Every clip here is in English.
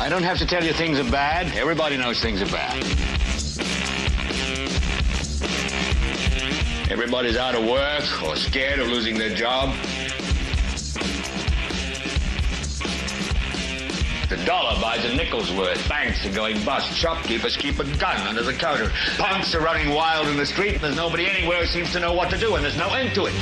I don't have to tell you things are bad. Everybody knows things are bad. Everybody's out of work or scared of losing their job. The dollar buys a nickel's worth. Banks are going bust. Shopkeepers keep a gun under the counter. Punks are running wild in the street, and there's nobody anywhere who seems to know what to do, and there's no end to it.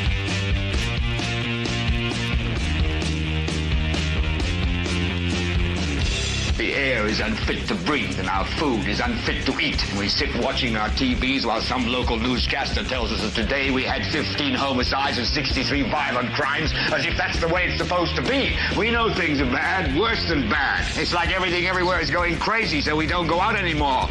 The air is unfit to breathe, and our food is unfit to eat. And we sit watching our TVs while some local newscaster tells us that today we had 15 homicides and 63 violent crimes, as if that's the way it's supposed to be. We know things are bad, worse than bad. It's like everything everywhere is going crazy, so we don't go out anymore.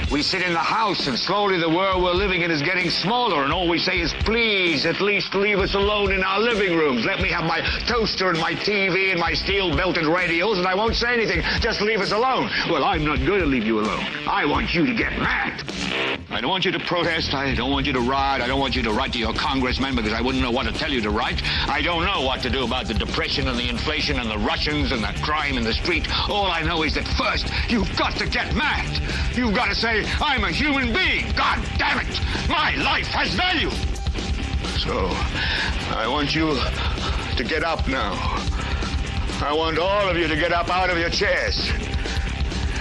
We sit in the house, and slowly the world we're living in is getting smaller, and all we say is, please, at least leave us alone in our living rooms. Let me have my toaster and my TV and my steel-belted radios, and I won't say anything. Just leave us alone. Well, I'm not going to leave you alone. I want you to get mad. I don't want you to protest. I don't want you to riot. I don't want you to write to your congressman because I wouldn't know what to tell you to write. I don't know what to do about the depression and the inflation and the Russians and the crime in the street. All I know is that first, you've got to get mad. You've got to say, I'm a human being. God damn it. My life has value. So, I want you to get up now. I want all of you to get up out of your chairs.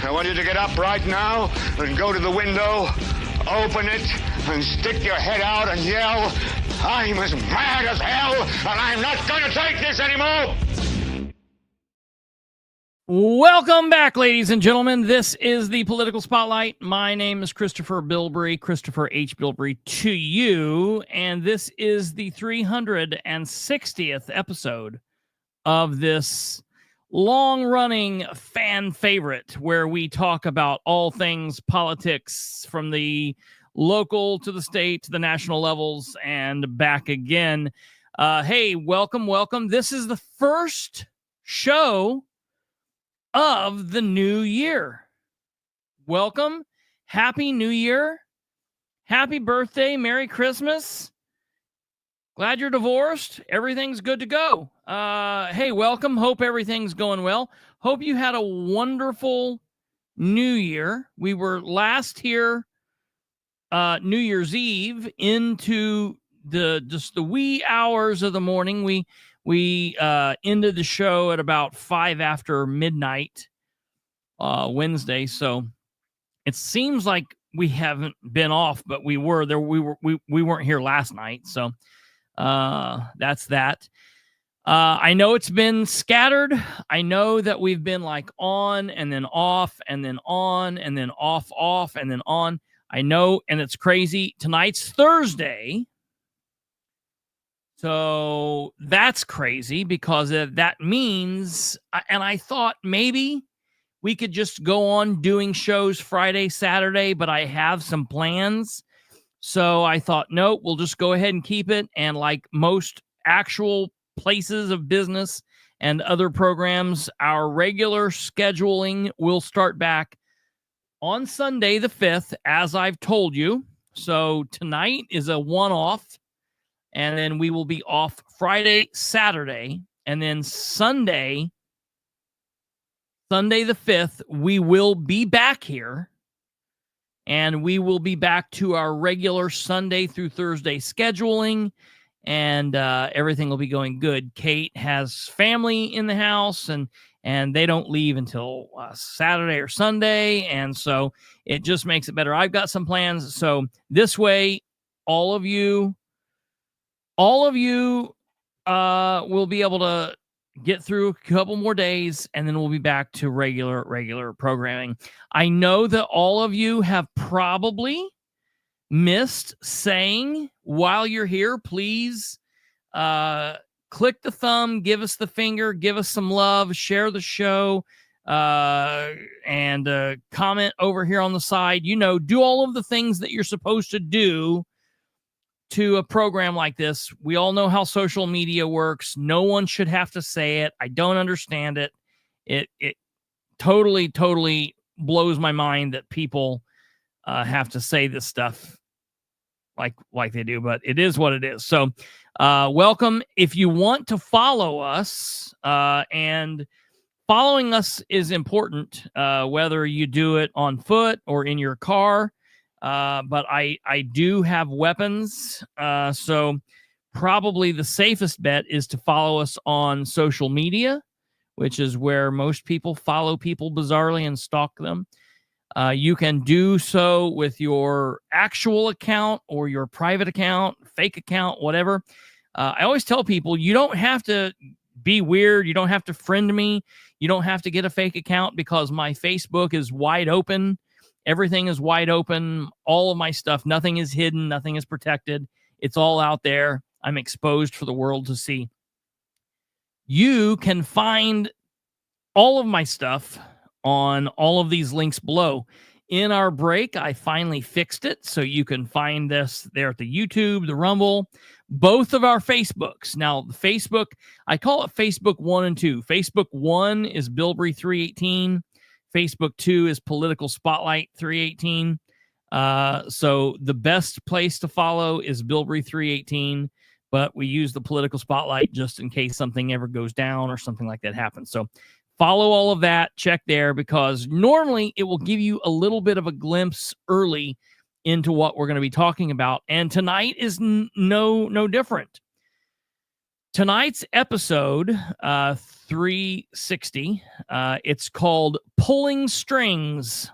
I want you to get up right now and go to the window, open it, and stick your head out and yell, I'm as mad as hell, and I'm not going to take this anymore. Welcome back, ladies and gentlemen. This is the Political Spotlight. My name is Kristopher Bilbrey, Kristopher H. Bilbrey to you, and this is the 360th episode of this long-running fan favorite where we talk about all things politics from the local to the state to the national levels and back again. Hey, welcome. This is the first show of the new year. Welcome. Happy New Year. Happy birthday. Merry Christmas. Glad you're divorced. Everything's good to go. Hey, welcome. Hope everything's going well. Hope you had a wonderful New Year. We were last here New Year's Eve into the wee hours of the morning. We ended the show at about 5 after midnight Wednesday. So it seems like we haven't been off, but we were there. We weren't here last night. So that's that. I know it's been scattered. I know that we've been like on and then off and then on and then off and then on. I know, and it's crazy. Tonight's Thursday. So that's crazy because that means, and I thought maybe we could just go on doing shows Friday, Saturday, but I have some plans. So I thought, no, we'll just go ahead and keep it. And like most actual places of business and other programs, our regular scheduling will start back on Sunday the 5th, as I've told you. So tonight is a one-off. And then we will be off Friday, Saturday, and then Sunday the 5th, we will be back here, and we will be back to our regular Sunday through Thursday scheduling, and everything will be going good. Kate has family in the house, and they don't leave until Saturday or Sunday, and so it just makes it better. I've got some plans, so this way, all of you will be able to get through a couple more days, and then we'll be back to regular programming. I know that all of you have probably missed saying, while you're here, please click the thumb, give us the finger, give us some love, share the show, and comment over here on the side. Do all of the things that you're supposed to do to a program like this. We all know how social media works. No one should have to say it. I don't understand it. It totally blows my mind that people have to say this stuff like they do, but it is what it is. So welcome. If you want to follow us, and following us is important, whether you do it on foot or in your car. But I do have weapons. So probably the safest bet is to follow us on social media, which is where most people follow people bizarrely and stalk them. You can do so with your actual account or your private account, fake account, whatever. I always tell people, you don't have to be weird. You don't have to friend me. You don't have to get a fake account, because my Facebook is wide open. Everything is wide open. All of my stuff, nothing is hidden. Nothing is protected. It's all out there. I'm exposed for the world to see. You can find all of my stuff on all of these links below. In our break, I finally fixed it, so you can find this there at the YouTube, the Rumble, both of our Facebooks. Now, the Facebook, I call it Facebook 1 and 2. Facebook 1 is Bilbrey 318. Facebook 2 is Political Spotlight 318. So the best place to follow is Bilbrey 318, but we use the Political Spotlight just in case something ever goes down or something like that happens. So follow all of that, check there, because normally it will give you a little bit of a glimpse early into what we're going to be talking about. And tonight is no different. Tonight's episode 360, it's called Pulling Strings.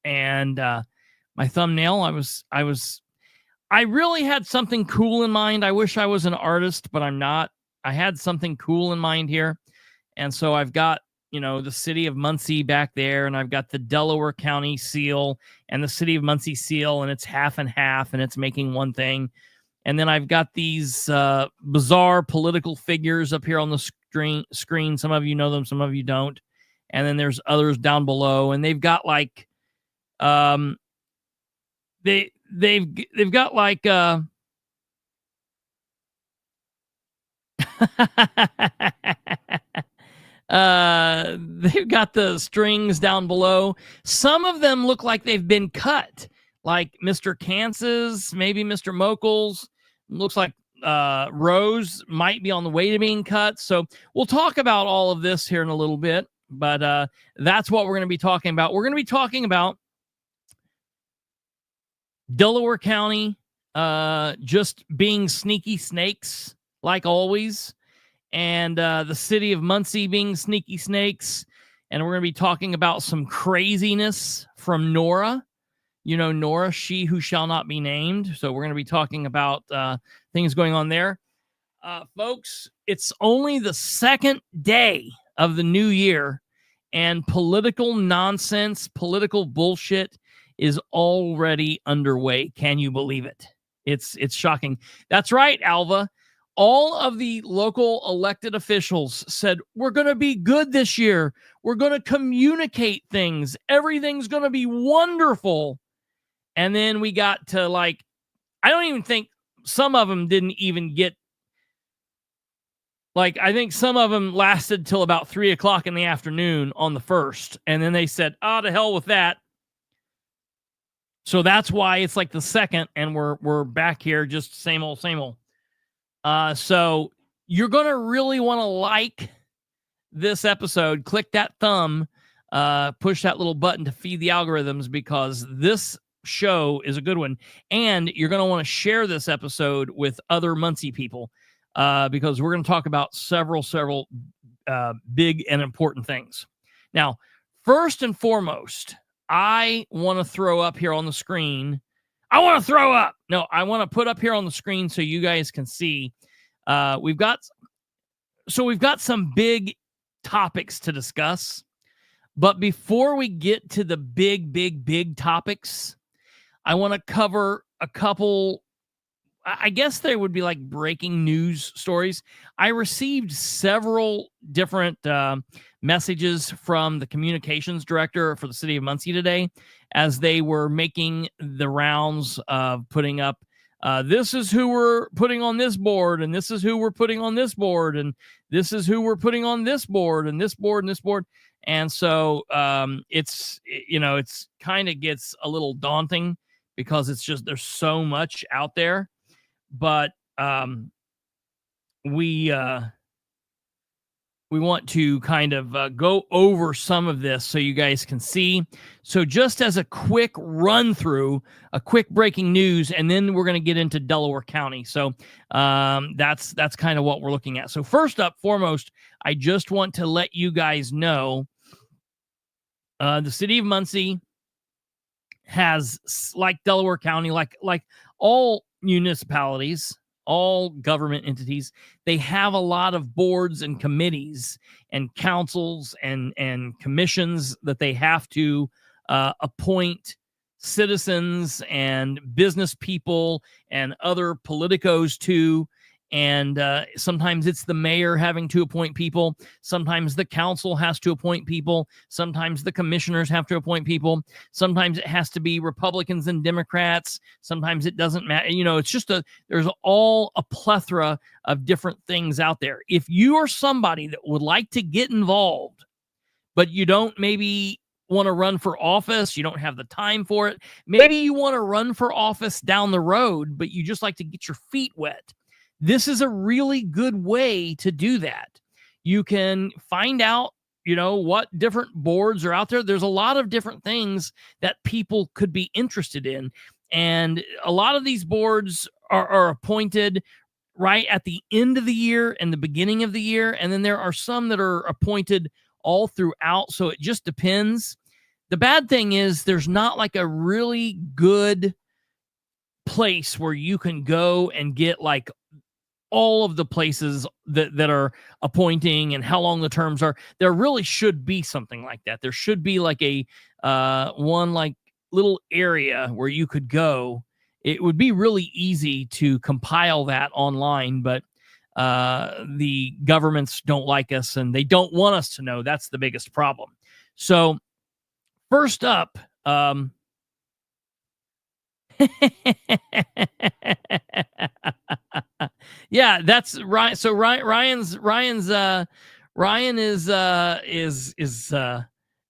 And my thumbnail, I really had something cool in mind. I wish I was an artist, but I'm not. I had something cool in mind here. And so I've got, the city of Muncie back there, and I've got the Delaware County seal and the city of Muncie seal, and it's half and half, and it's making one thing. And then I've got these bizarre political figures up here on the screen. Some of you know them, some of you don't. And then there's others down below, and they've got like, they've got like, they've got the strings down below. Some of them look like they've been cut, like Mr. Kansas, maybe Mr. Mokles. Looks like Rose might be on the way to being cut. So we'll talk about all of this here in a little bit, but that's what we're going to be talking about. We're going to be talking about Delaware County just being sneaky snakes, like always, and the city of Muncie being sneaky snakes. And we're going to be talking about some craziness from Nora. Nora, she who shall not be named. So we're going to be talking about things going on there. Folks, it's only the second day of the new year, and political nonsense, political bullshit is already underway. Can you believe it? It's shocking. That's right, Alva. All of the local elected officials said, we're going to be good this year. We're going to communicate things. Everything's going to be wonderful. And then we got to I don't even think some of them didn't even get, I think some of them lasted till about 3:00 in the afternoon on the 1st. And then they said, to hell with that. So that's why it's like the 2nd, and we're back here, just same old. So you're going to really want to like this episode. Click that thumb, push that little button to feed the algorithms, because this show is a good one. And you're going to want to share this episode with other Muncie people, because we're going to talk about several big and important things. Now, first and foremost, I want to throw up here on the screen. I want to throw up. No, I want to put up here on the screen so you guys can see. We've got some big topics to discuss. But before we get to the big topics, I want to cover a couple, I guess they would be like breaking news stories. I received several different messages from the communications director for the city of Muncie today, as they were making the rounds of putting up, this is who we're putting on this board, and this is who we're putting on this board, and this is who we're putting on this board, and this board, and this board. And so it's kind of gets a little daunting, because it's just, there's so much out there. But we want to kind of go over some of this so you guys can see. So just as a quick run through, a quick breaking news, and then we're going to get into Delaware County. So that's kind of what we're looking at. So first up, foremost, I just want to let you guys know the city of Muncie has, like Delaware County, like all municipalities, all government entities, they have a lot of boards and committees and councils and commissions that they have to appoint citizens and business people and other politicos to. And sometimes it's the mayor having to appoint people. Sometimes the council has to appoint people. Sometimes the commissioners have to appoint people. Sometimes it has to be Republicans and Democrats. Sometimes it doesn't matter. You know, it's just there's all a plethora of different things out there. If you are somebody that would like to get involved, but you don't maybe want to run for office, you don't have the time for it, maybe you want to run for office down the road, but you just like to get your feet wet, this is a really good way to do that. You can find out, you know, what different boards are out there. There's a lot of different things that people could be interested in. And a lot of these boards are appointed right at the end of the year and the beginning of the year. And then there are some that are appointed all throughout. So it just depends. The bad thing is there's not like a really good place where you can go and get like all of the places that are appointing and how long the terms are. There really should be something like that. There should be like a one like little area where you could go. It would be really easy to compile that online, but the governments don't like us and they don't want us to know. That's the biggest problem. So first up, yeah, that's right. So Ryan is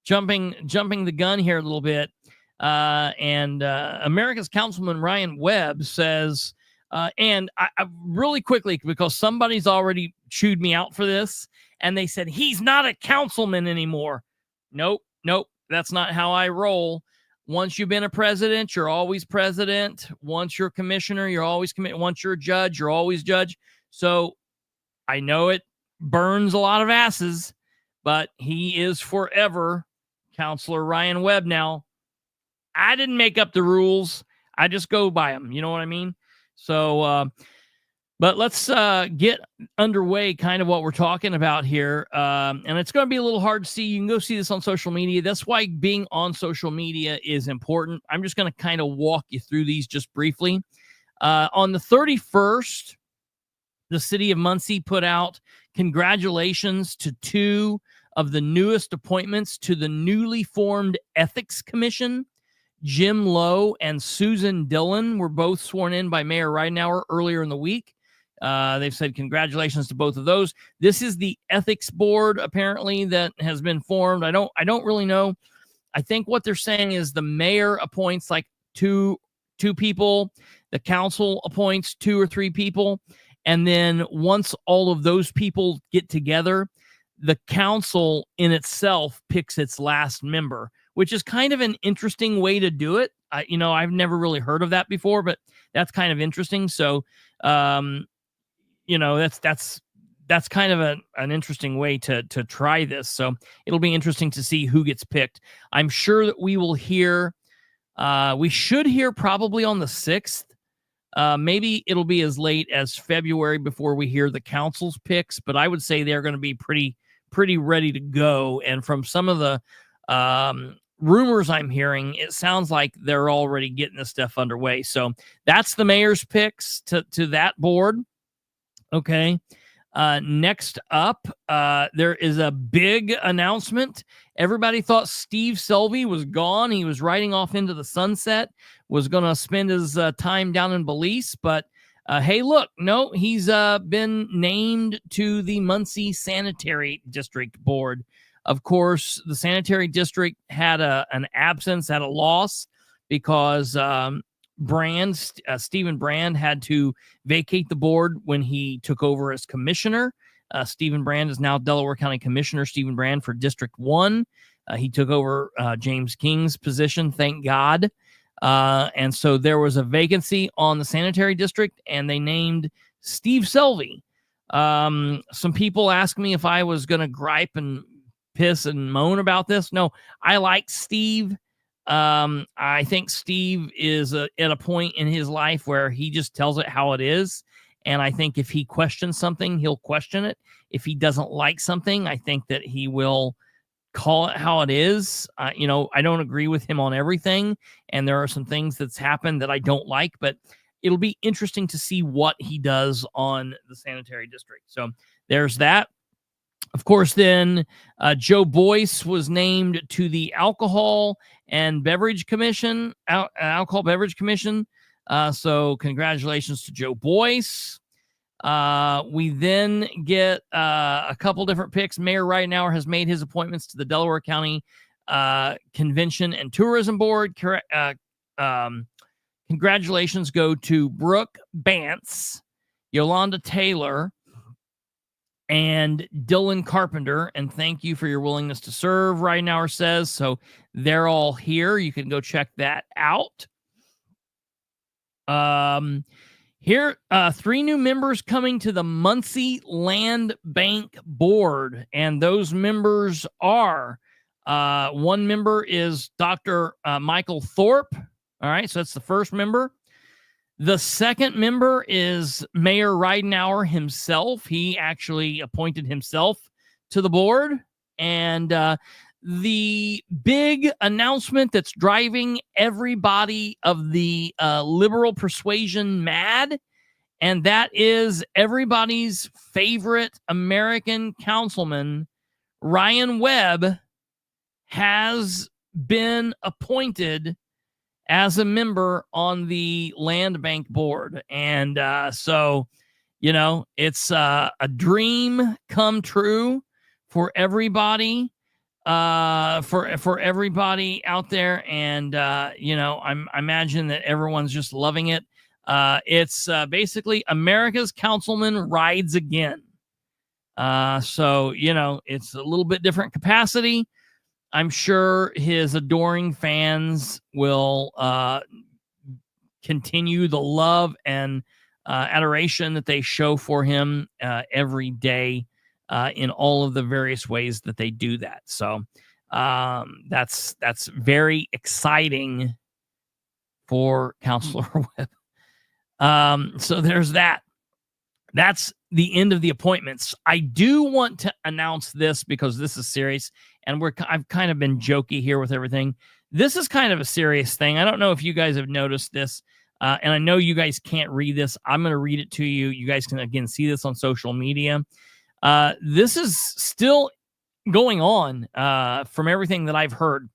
jumping the gun here a little bit. And America's Councilman Ryan Webb says, and I really quickly, because somebody's already chewed me out for this, and they said he's not a councilman anymore. Nope, that's not how I roll. Once you've been a president, you're always president. Once you're a commissioner, you're always commissioner. Once you're a judge, you're always judge. So I know it burns a lot of asses, but he is forever Counselor Ryan Webb now. I didn't make up the rules. I just go by them. You know what I mean? So, but let's get underway kind of what we're talking about here. And it's going to be a little hard to see. You can go see this on social media. That's why being on social media is important. I'm just going to kind of walk you through these just briefly. On the 31st, the city of Muncie put out congratulations to two of the newest appointments to the newly formed Ethics Commission. Jim Lowe and Susan Dillon were both sworn in by Mayor Ridenour earlier in the week. They've said congratulations to both of those. This is the ethics board, apparently, that has been formed. I don't really know. I think what they're saying is the mayor appoints like two people. The council appoints 2 or 3 people. And then once all of those people get together, the council in itself picks its last member, which is kind of an interesting way to do it. I've never really heard of that before, but that's kind of interesting. So, that's kind of an interesting way to try this. So it'll be interesting to see who gets picked. I'm sure that we will hear, we should hear probably on the 6th. Maybe it'll be as late as February before we hear the council's picks, but I would say they're going to be pretty ready to go. And from some of the rumors I'm hearing, it sounds like they're already getting this stuff underway. So that's the mayor's picks to that board. Okay. Next up, there is a big announcement. Everybody thought Steve Selvey was gone. He was riding off into the sunset, was going to spend his time down in Belize. But hey, look, no, he's been named to the Muncie Sanitary District Board. Of course, the sanitary district had an absence, had a loss, because Stephen Brand had to vacate the board when he took over as commissioner. Stephen Brand is now Delaware County Commissioner Stephen Brand for District 1. He took over James King's position, thank God. And so there was a vacancy on the sanitary district, and they named Steve Selvey. Some people asked me if I was going to gripe and piss and moan about this. No, I like Steve. I think Steve is at a point in his life where he just tells it how it is. And I think if he questions something, he'll question it. If he doesn't like something, I think that he will call it how it is. I don't agree with him on everything. And there are some things that's happened that I don't like, but it'll be interesting to see what he does on the sanitary district. So there's that. Of course, then Joe Boyce was named to the Alcohol Beverage Commission. So congratulations to Joe Boyce. We then get a couple different picks. Mayor Ridenhour has made his appointments to the Delaware County Convention and Tourism Board. Congratulations go to Brooke Bantz, Yolanda Taylor, and Dylan Carpenter. And thank you for your willingness to serve, Ridenhour says. So they're all here. You can go check that out. Here, 3 new members coming to the Muncie Land Bank Board, and those members are, one member is Dr. Michael Thorpe. All right, so that's the first member. The second member is Mayor Ridenhour himself. He actually appointed himself to the board. And the big announcement that's driving everybody of the liberal persuasion mad, and that is everybody's favorite American councilman, Ryan Webb, has been appointed as a member on the Land Bank Board. And so, it's a dream come true for everybody. For everybody out there, and I imagine that everyone's just loving it. It's basically America's councilman rides again. So it's a little bit different capacity. I'm sure his adoring fans will continue the love and adoration that they show for him every day. In all of the various ways that they do that. So that's very exciting for Councilor Webb. So there's that. That's the end of the appointments. I do want to announce this because this is serious, and I've kind of been jokey here with everything. This is kind of a serious thing. I don't know if you guys have noticed this, and I know you guys can't read this. I'm going to read it to you. You guys can, again, see this on social media. This is still going on from everything that I've heard.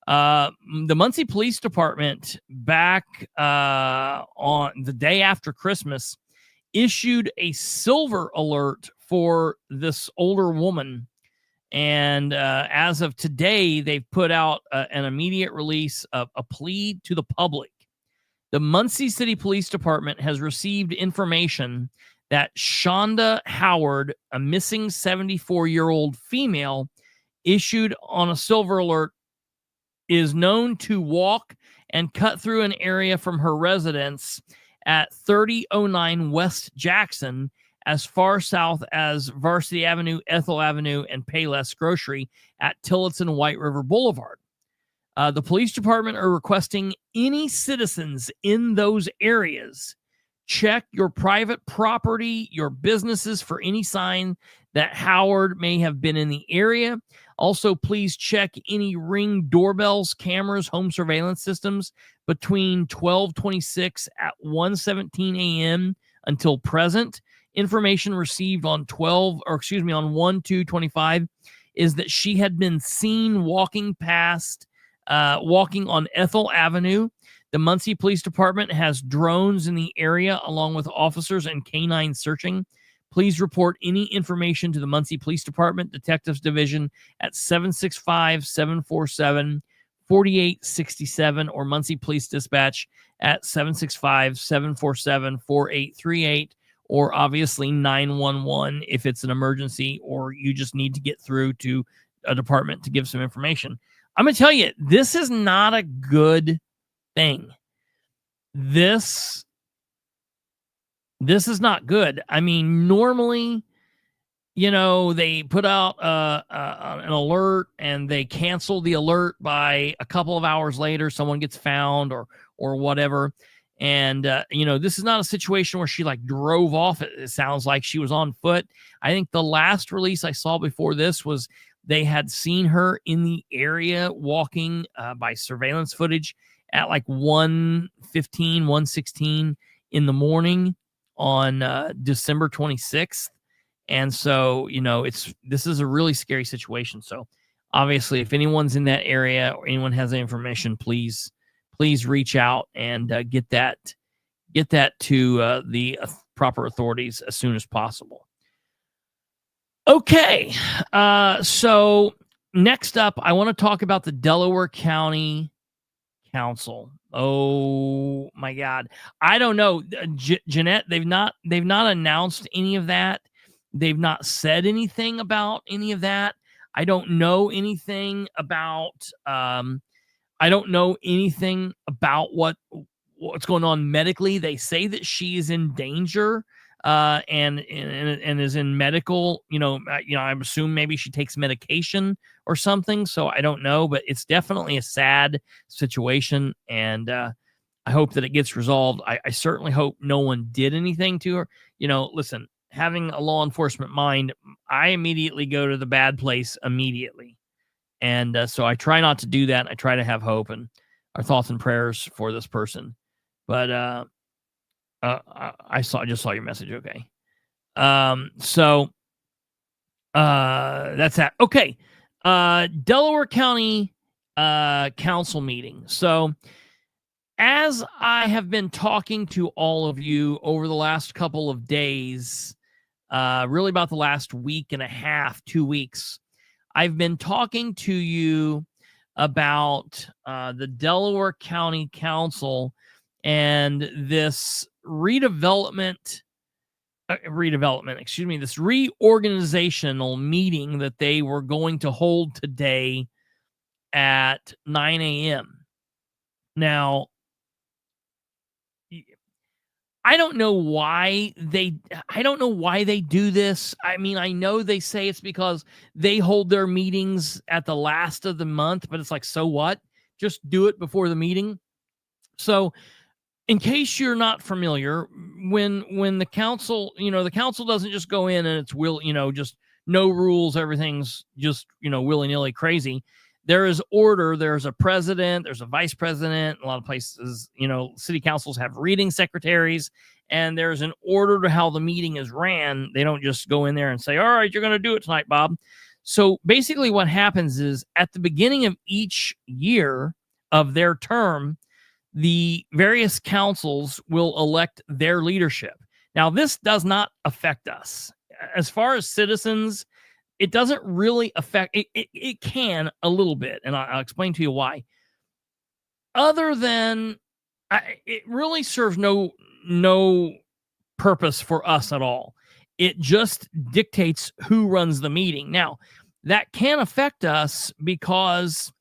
The Muncie Police Department, back on the day after Christmas, issued a silver alert for this older woman. And as of today, they've put out an immediate release of a plea to the public. The Muncie City Police Department has received information that Shonda Howard, a missing 74-year-old female, issued on a silver alert, is known to walk and cut through an area from her residence at 3009 West Jackson as far south as Varsity Avenue, Ethel Avenue, and Payless Grocery at Tillotson White River Boulevard. The police department are requesting any citizens in those areas check your private property, your businesses for any sign that Howard may have been in the area. Also, please check any Ring doorbells, cameras, home surveillance systems between 12:26 at 1:17 a.m. until present. Information received on 1/2/25 is that she had been seen walking on Ethel Avenue. The Muncie Police Department has drones in the area along with officers and canine searching. Please report any information to the Muncie Police Department Detectives Division at 765-747-4646. 4867 or Muncie Police Dispatch at 765-747-4838, or obviously 911 if it's an emergency or you just need to get through to a department to give some information. I'm going to tell you, this is not a good thing. This is not good. I mean, normally, they put out an alert and they cancel the alert by a couple of hours later. Someone gets found or whatever. And, this is not a situation where she like drove off. It sounds like she was on foot. I think the last release I saw before this was they had seen her in the area walking by surveillance footage at like 1:15, 1:16 in the morning on December 26th. And so, this is a really scary situation. So obviously, if anyone's in that area or anyone has any information, please reach out and get that to the proper authorities as soon as possible. Okay. So next up, I want to talk about the Delaware County Council. Oh my God. I don't know. Jeanette, they've not announced any of that. They've not said anything about any of that. I don't know anything about what's going on medically. They say that she is in danger and is in medical, I assume maybe she takes medication or something. So I don't know, but it's definitely a sad situation. And I hope that it gets resolved. I certainly hope no one did anything to her. Listen, having a law enforcement mind, I immediately go to the bad place immediately. And so I try not to do that. I try to have hope and our thoughts and prayers for this person. But I just saw your message. Okay. So that's that. Okay. Delaware County Council meeting. So as I have been talking to all of you over the last couple of days, really about the last week and a half, 2 weeks, I've been talking to you about the Delaware County Council and this this reorganizational meeting that they were going to hold today at 9 a.m. Now, I don't know why they do this. I mean, I know they say it's because they hold their meetings at the last of the month, but it's like, so what? Just do it before the meeting. So in case you're not familiar, when the council, the council doesn't just go in and it's just no rules, everything's just, willy-nilly crazy. There is order. There's a president, there's a vice president. A lot of places, city councils have reading secretaries, and there's an order to how the meeting is ran. They don't just go in there and say, all right, you're going to do it tonight, Bob. So basically what happens is at the beginning of each year of their term, the various councils will elect their leadership. Now, this does not affect us. As far as citizens, it doesn't really affect it. It can a little bit, and I'll explain to you why. Other than it really serves no purpose for us at all. It just dictates who runs the meeting. Now, that can affect us because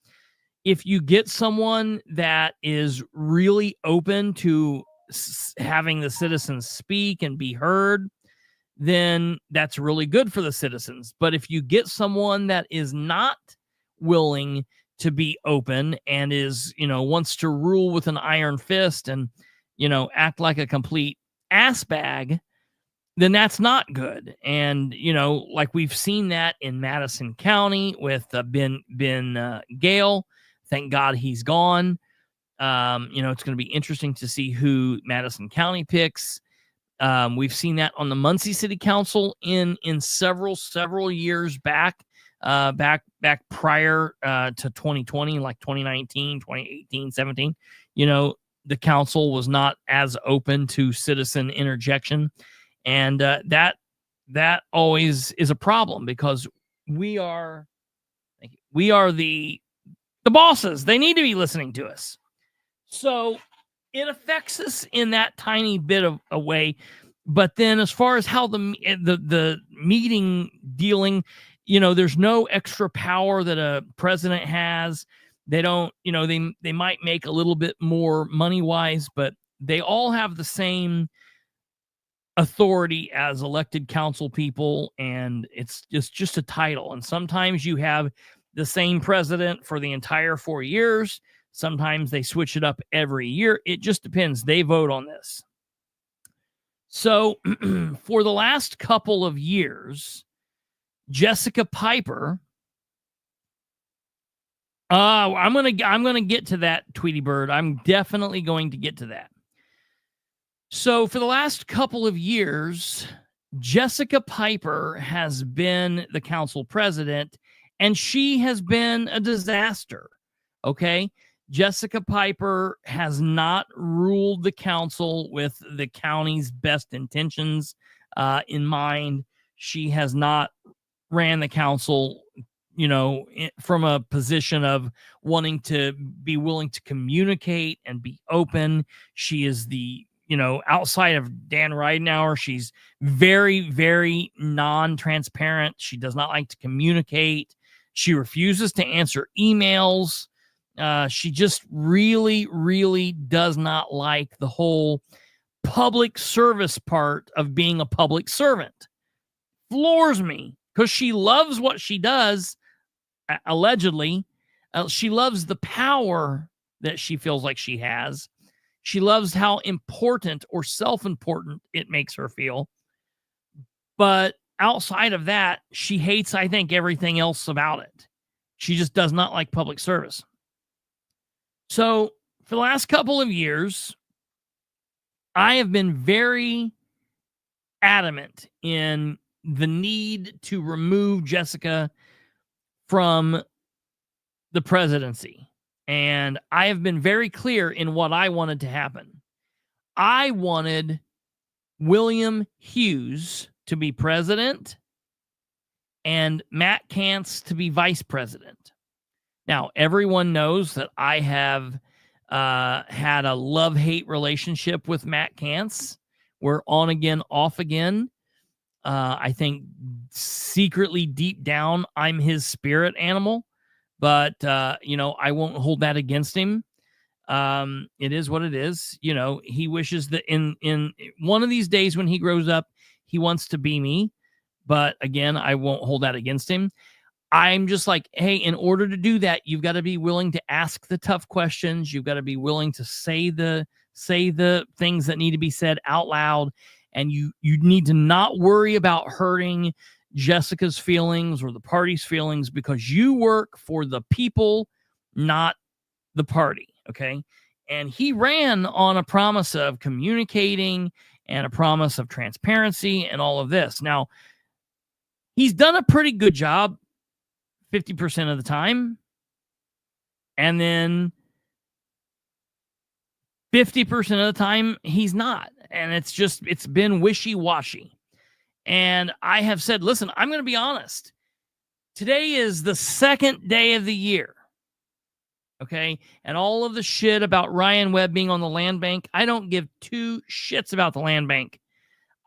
if you get someone that is really open to having the citizens speak and be heard, then that's really good for the citizens. But if you get someone that is not willing to be open and is, wants to rule with an iron fist and, act like a complete ass bag, then that's not good. And, like we've seen that in Madison County with Ben Gale. Thank God he's gone. It's going to be interesting to see who Madison County picks. We've seen that on the Muncie City Council in several years back prior to 2020, like 2019, 2018, 17. The council was not as open to citizen interjection, and that always is a problem because we are the the bosses, they need to be listening to us. So it affects us in that tiny bit of a way. But then as far as how the meeting dealing, there's no extra power that a president has. They don't, they might make a little bit more money-wise, but they all have the same authority as elected council people, and it's just a title. And sometimes you have the same president for the entire 4 years. Sometimes they switch it up every year. It just depends. They vote on this. So for the last couple of years, Jessica Piper, I'm gonna get to that, Tweety Bird. I'm definitely going to get to that. So for the last couple of years, Jessica Piper has been the council president, and she has been a disaster. Okay. Jessica Piper has not ruled the council with the county's best intentions in mind. She has not ran the council, from a position of wanting to be willing to communicate and be open. She is outside of Dan Ridenhour, she's very, very non-transparent. She does not like to communicate. She refuses to answer emails. She just really, really does not like the whole public service part of being a public servant. Floors me, because she loves what she does, allegedly. She loves the power that she feels like she has. She loves how important or self-important it makes her feel. But outside of that, she hates, I think, everything else about it. She just does not like public service. So for the last couple of years, I have been very adamant in the need to remove Jessica from the presidency. And I have been very clear in what I wanted to happen. I wanted William Hughes to be president and Matt Kantz to be vice president. Now, everyone knows that I have had a love-hate relationship with Matt Kantz. We're on again, off again. I think secretly deep down, I'm his spirit animal. But, I won't hold that against him. It is what it is. He wishes that in one of these days when he grows up, he wants to be me. But again, I won't hold that against him. I'm just like, hey, in order to do that, you've got to be willing to ask the tough questions. You've got to be willing to say the things that need to be said out loud. And you need to not worry about hurting Jessica's feelings or the party's feelings, because you work for the people, not the party. Okay. And he ran on a promise of communicating and a promise of transparency and all of this. Now, he's done a pretty good job 50% of the time. And then 50% of the time, he's not. And it's been wishy-washy. And I have said, listen, I'm going to be honest. Today is the second day of the year. Okay. And all of the shit about Ryan Webb being on the land bank, I don't give two shits about the land bank.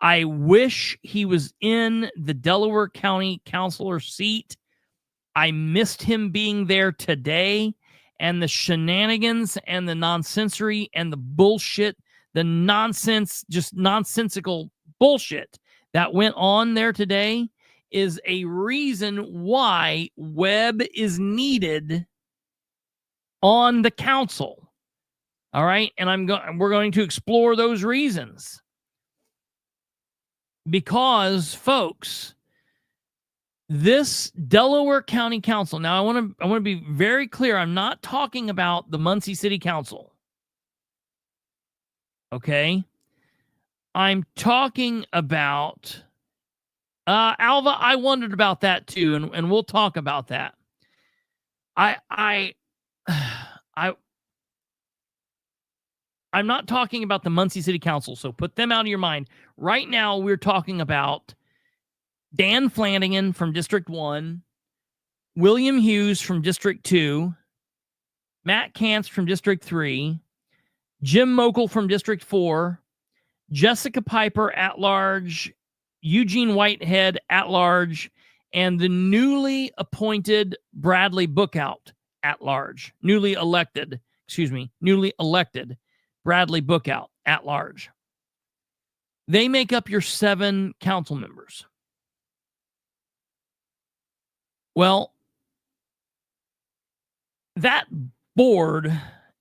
I wish he was in the Delaware County councilor seat. I missed him being there today, and the shenanigans and the nonsensory and the bullshit, the nonsense, just nonsensical bullshit that went on there today is a reason why Webb is needed on the council. All right. And we're going to explore those reasons, because folks, this Delaware County Council. Now, I want to be very clear. I'm not talking about the Muncie City Council. Okay? I'm talking about Alva. I wondered about that too, and we'll talk about that. I'm not talking about the Muncie City Council, so put them out of your mind. Right now, we're talking about Dan Flanagan from District 1, William Hughes from District 2, Matt Kantz from District 3, Jim Mokel from District 4, Jessica Piper at large, Eugene Whitehead at large, and the newly appointed Bradley Bookout at large. Newly elected Bradley Bookout at large. They make up your 7 council members. Well, that board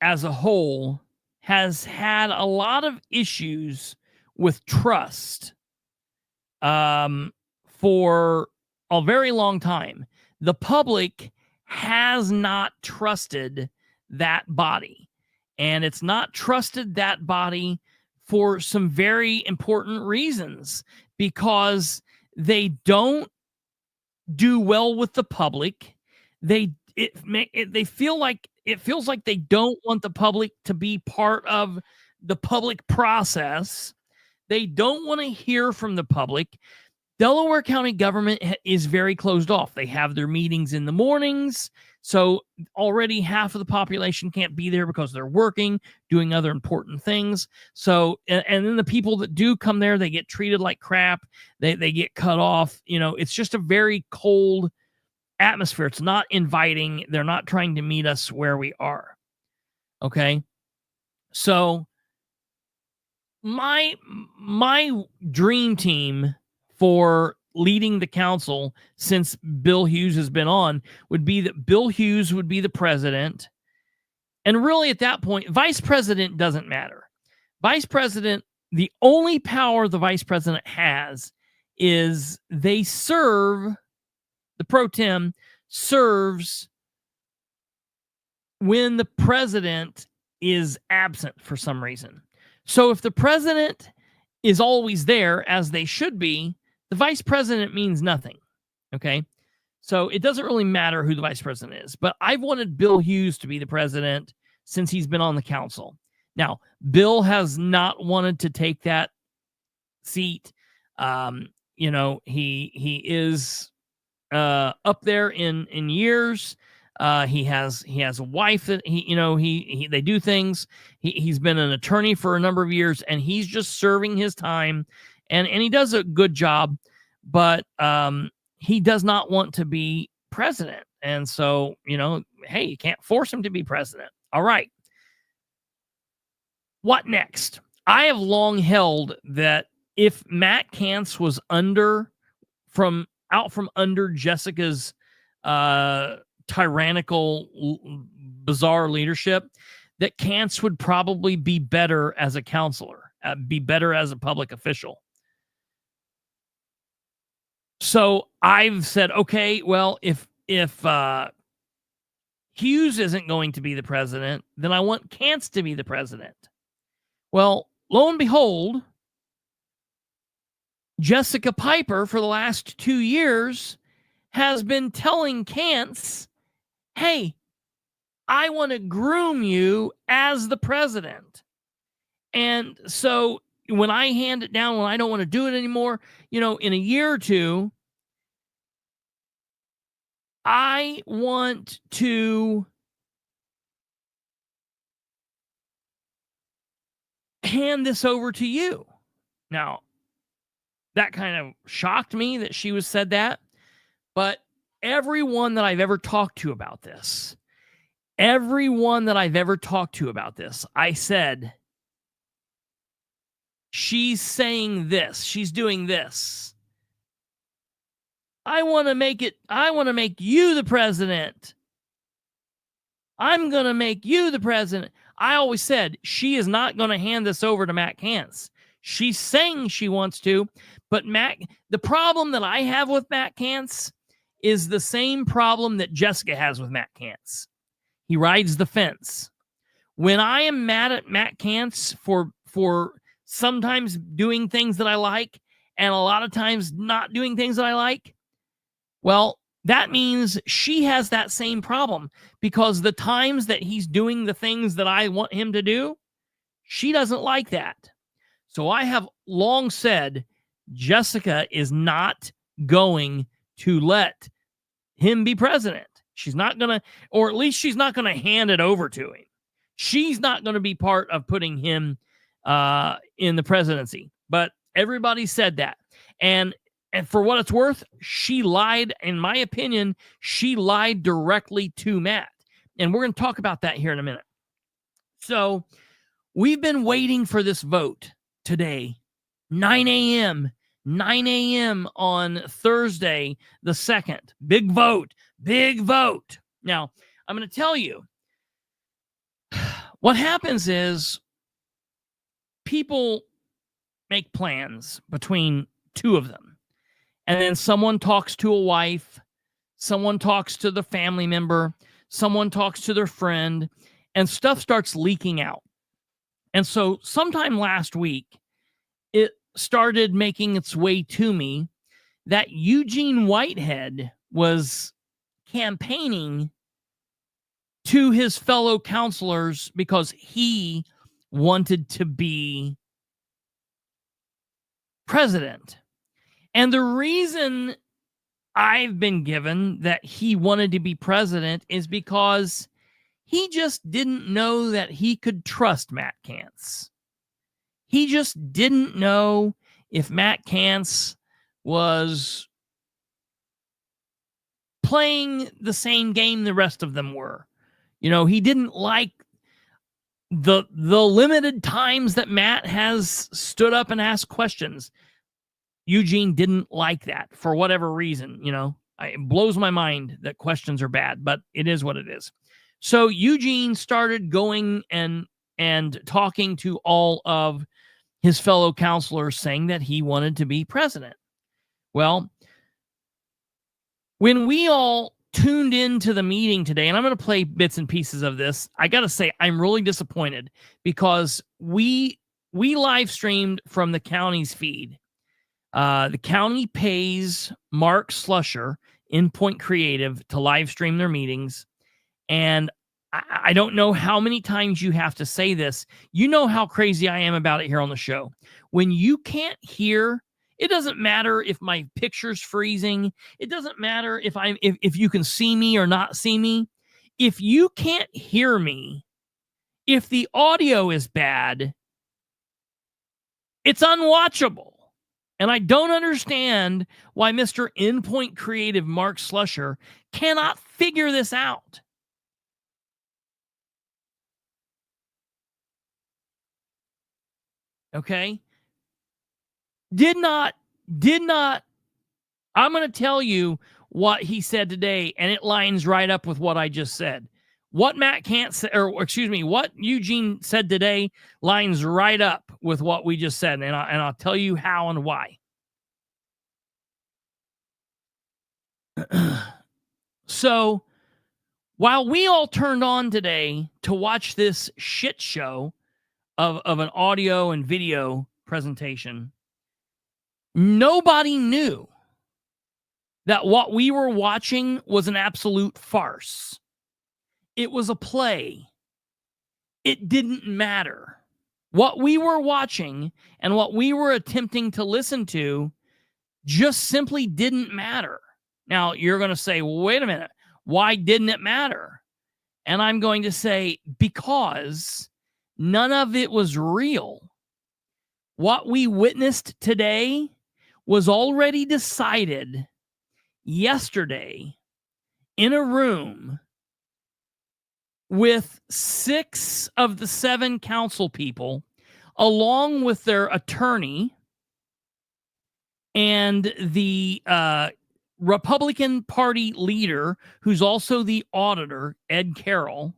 as a whole has had a lot of issues with trust for a very long time. The public has not trusted that body, and it's not trusted that body for some very important reasons, because they don't do well with the public. It feels like they don't want the public to be part of the public process. They don't want to hear from the public. Delaware County government is very closed off. They have their meetings in the mornings, so already half of the population can't be there because they're working, doing other important things. So, and then the people that do come there, they get treated like crap. They get cut off. It's just a very cold atmosphere. It's not inviting. They're not trying to meet us where we are. Okay. So my dream team for leading the council since Bill Hughes has been on would be that Bill Hughes would be the president. And really at that point, vice president doesn't matter. Vice president, the only power the vice president has is they serve, the pro tem serves when the president is absent for some reason. So if the president is always there, as they should be, the vice president means nothing. Okay. So it doesn't really matter who the vice president is, but I've wanted Bill Hughes to be the president since he's been on the council. Now, Bill has not wanted to take that seat. He is up there in years. He has a wife that they do things. He's been an attorney for a number of years, and he's just serving his time, and he does a good job, but he does not want to be president. And so, hey, you can't force him to be president. All right. What next? I have long held that if Matt Kantz was out from under Jessica's tyrannical, bizarre leadership, that Kantz would probably be better as a counselor, be better as a public official. So I've said, okay, well, if Hughes isn't going to be the president, then I want Kantz to be the president. Well, lo and behold, Jessica Piper for the last 2 years has been telling Kantz, hey, I want to groom you as the president. And so when I hand it down, when I don't want to do it anymore, in a year or two, I want to hand this over to you. Now, that kind of shocked me that she said that, but everyone that I've ever talked to about this, I said, she's saying this, she's doing this. I want to make you the president. I'm going to make you the president. I always said she is not going to hand this over to Matt Kantz. She's saying she wants to, but the problem that I have with Matt Kantz is the same problem that Jessica has with Matt Kantz. He rides the fence. When I am mad at Matt Kantz for sometimes doing things that I like and a lot of times not doing things that I like, well, that means she has that same problem, because the times that he's doing the things that I want him to do, she doesn't like that. So I have long said Jessica is not going to let him be president. She's not going to, or at least she's not going to hand it over to him. She's not going to be part of putting him in the presidency. But everybody said that. And for what it's worth, she lied. In my opinion, she lied directly to Matt. And we're going to talk about that here in a minute. So we've been waiting for this vote today, 9 a.m. 9 a.m. on Thursday, the 2nd. Big vote. Big vote. Now, I'm going to tell you, what happens is people make plans between two of them. And then someone talks to a wife, someone talks to the family member, someone talks to their friend, and stuff starts leaking out. And so sometime last week, it started making its way to me that Eugene Whitehead was campaigning to his fellow counselors because he wanted to be president. And the reason I've been given that he wanted to be president is because he just didn't know that he could trust Matt Kantz. He just didn't know if Matt Kantz was playing the same game the rest of them were. You know, he didn't like the limited times that Matt has stood up and asked questions. Eugene didn't like that for whatever reason. You know, it blows my mind that questions are bad, but it is what it is. So Eugene started going and talking to all of his fellow counselors, saying that he wanted to be president. Well, when we all tuned into the meeting today, and I'm going to play bits and pieces of this, I got to say I'm really disappointed because we live streamed from the county's feed. The county pays Mark Slusher, Endpoint Creative, to live stream their meetings. And I don't know how many times you have to say this. You know how crazy I am about it here on the show. When you can't hear, it doesn't matter if my picture's freezing. It doesn't matter if you can see me or not see me. If you can't hear me, if the audio is bad, it's unwatchable. And I don't understand why Mr. Endpoint Creative Mark Slusher cannot figure this out. Okay? Did not. I'm going to tell you what he said today, and it lines right up with what I just said. What Matt can't say, or excuse me, what Eugene said today lines right up with what we just said, and I'll tell you how and why. So, while we all turned on today to watch this shit show of an audio and video presentation, nobody knew that what we were watching was an absolute farce. It was a play. It didn't matter. What we were watching and what we were attempting to listen to just simply didn't matter. Now, you're going to say, wait a minute, why didn't it matter? And I'm going to say, because none of it was real. What we witnessed today was already decided yesterday in a room with 6 of the 7 council people, along with their attorney and the Republican Party leader, who's also the auditor, Ed Carroll.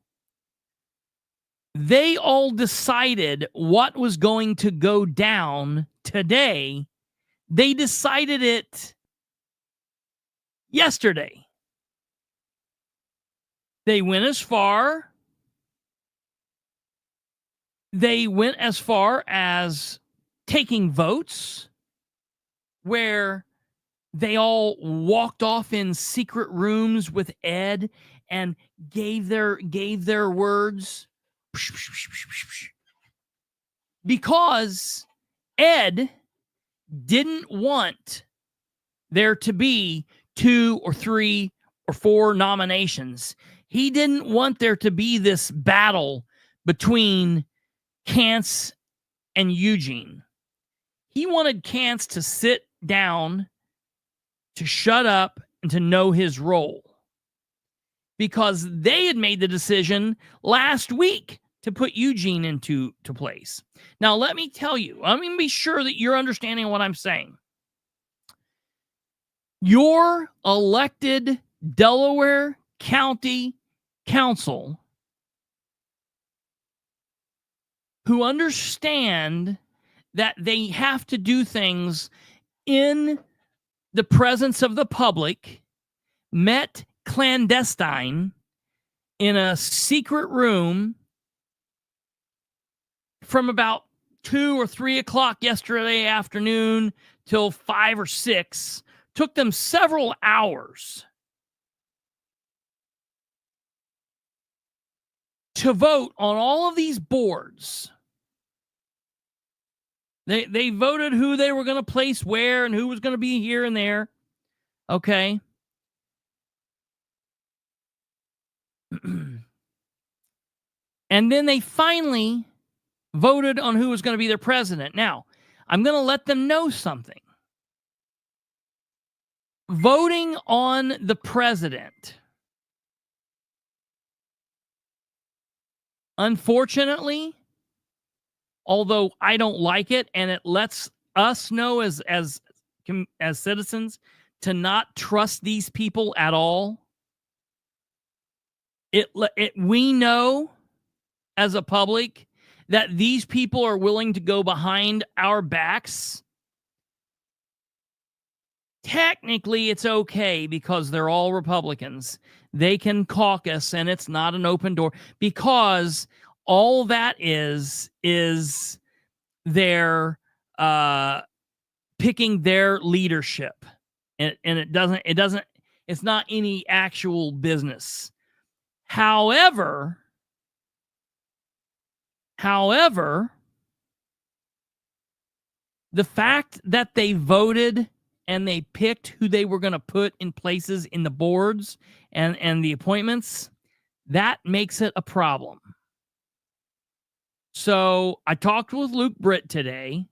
They all decided what was going to go down today. They decided it yesterday. They went as far as taking votes where they all walked off in secret rooms with Ed and gave their words. Because Ed didn't want there to be 2 or 3 or 4 nominations. He didn't want there to be this battle between Kance and Eugene. He wanted Kance to sit down, to shut up, and to know his role. Because they had made the decision last week to put Eugene into place. Now, let me tell you, I'm going to be sure that you're understanding what I'm saying. Your elected Delaware County Council, who understand that they have to do things in the presence of the public, met clandestine in a secret room from about 2 or 3 o'clock yesterday afternoon till 5 or 6. Took them several hours to vote on all of these boards. They voted who they were going to place where and who was going to be here and there. Okay. And then they finally voted on who was going to be their president. Now, I'm going to let them know something. Voting on the president, unfortunately, although I don't like it, and it lets us know as citizens to not trust these people at all. We know as a public that these people are willing to go behind our backs. Technically, it's okay because they're all Republicans. They can caucus, and it's not an open door, because all that is their picking their leadership, and it's not any actual business. However, the fact that they voted and they picked who they were going to put in places in the boards and the appointments, that makes it a problem. So I talked with Luke Britt today,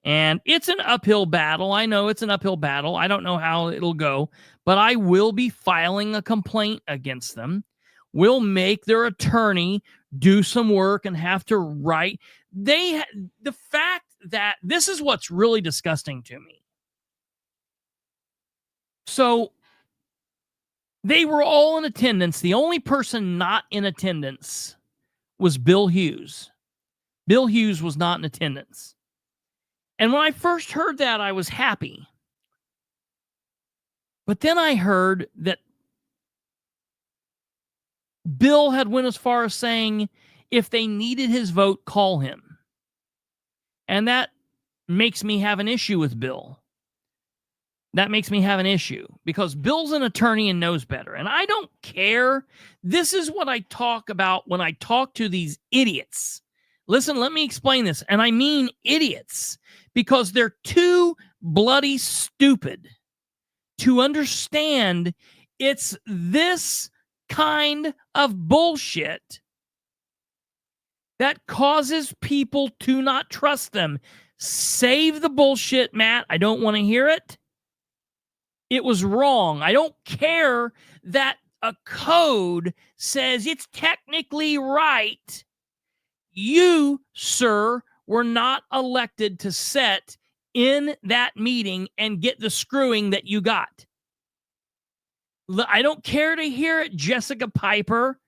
and it's an uphill battle. I know it's an uphill battle. I don't know how it'll go, but I will be filing a complaint against them. We'll make their attorney do some work and have to write. The fact that this is what's really disgusting to me. So they were all in attendance. The only person not in attendance was Bill Hughes. Bill Hughes was not in attendance. And when I first heard that, I was happy. But then I heard that Bill had went as far as saying, if they needed his vote, call him. And that makes me have an issue with Bill. That makes me have an issue because Bill's an attorney and knows better. And I don't care. This is what I talk about when I talk to these idiots. Listen, let me explain this. And I mean idiots, because they're too bloody stupid to understand it's this kind of bullshit that causes people to not trust them. Save the bullshit, Matt. I don't want to hear it. It was wrong. I don't care that a code says it's technically right. You, sir, were not elected to sit in that meeting and get the screwing that you got. I don't care to hear it, Jessica Piper,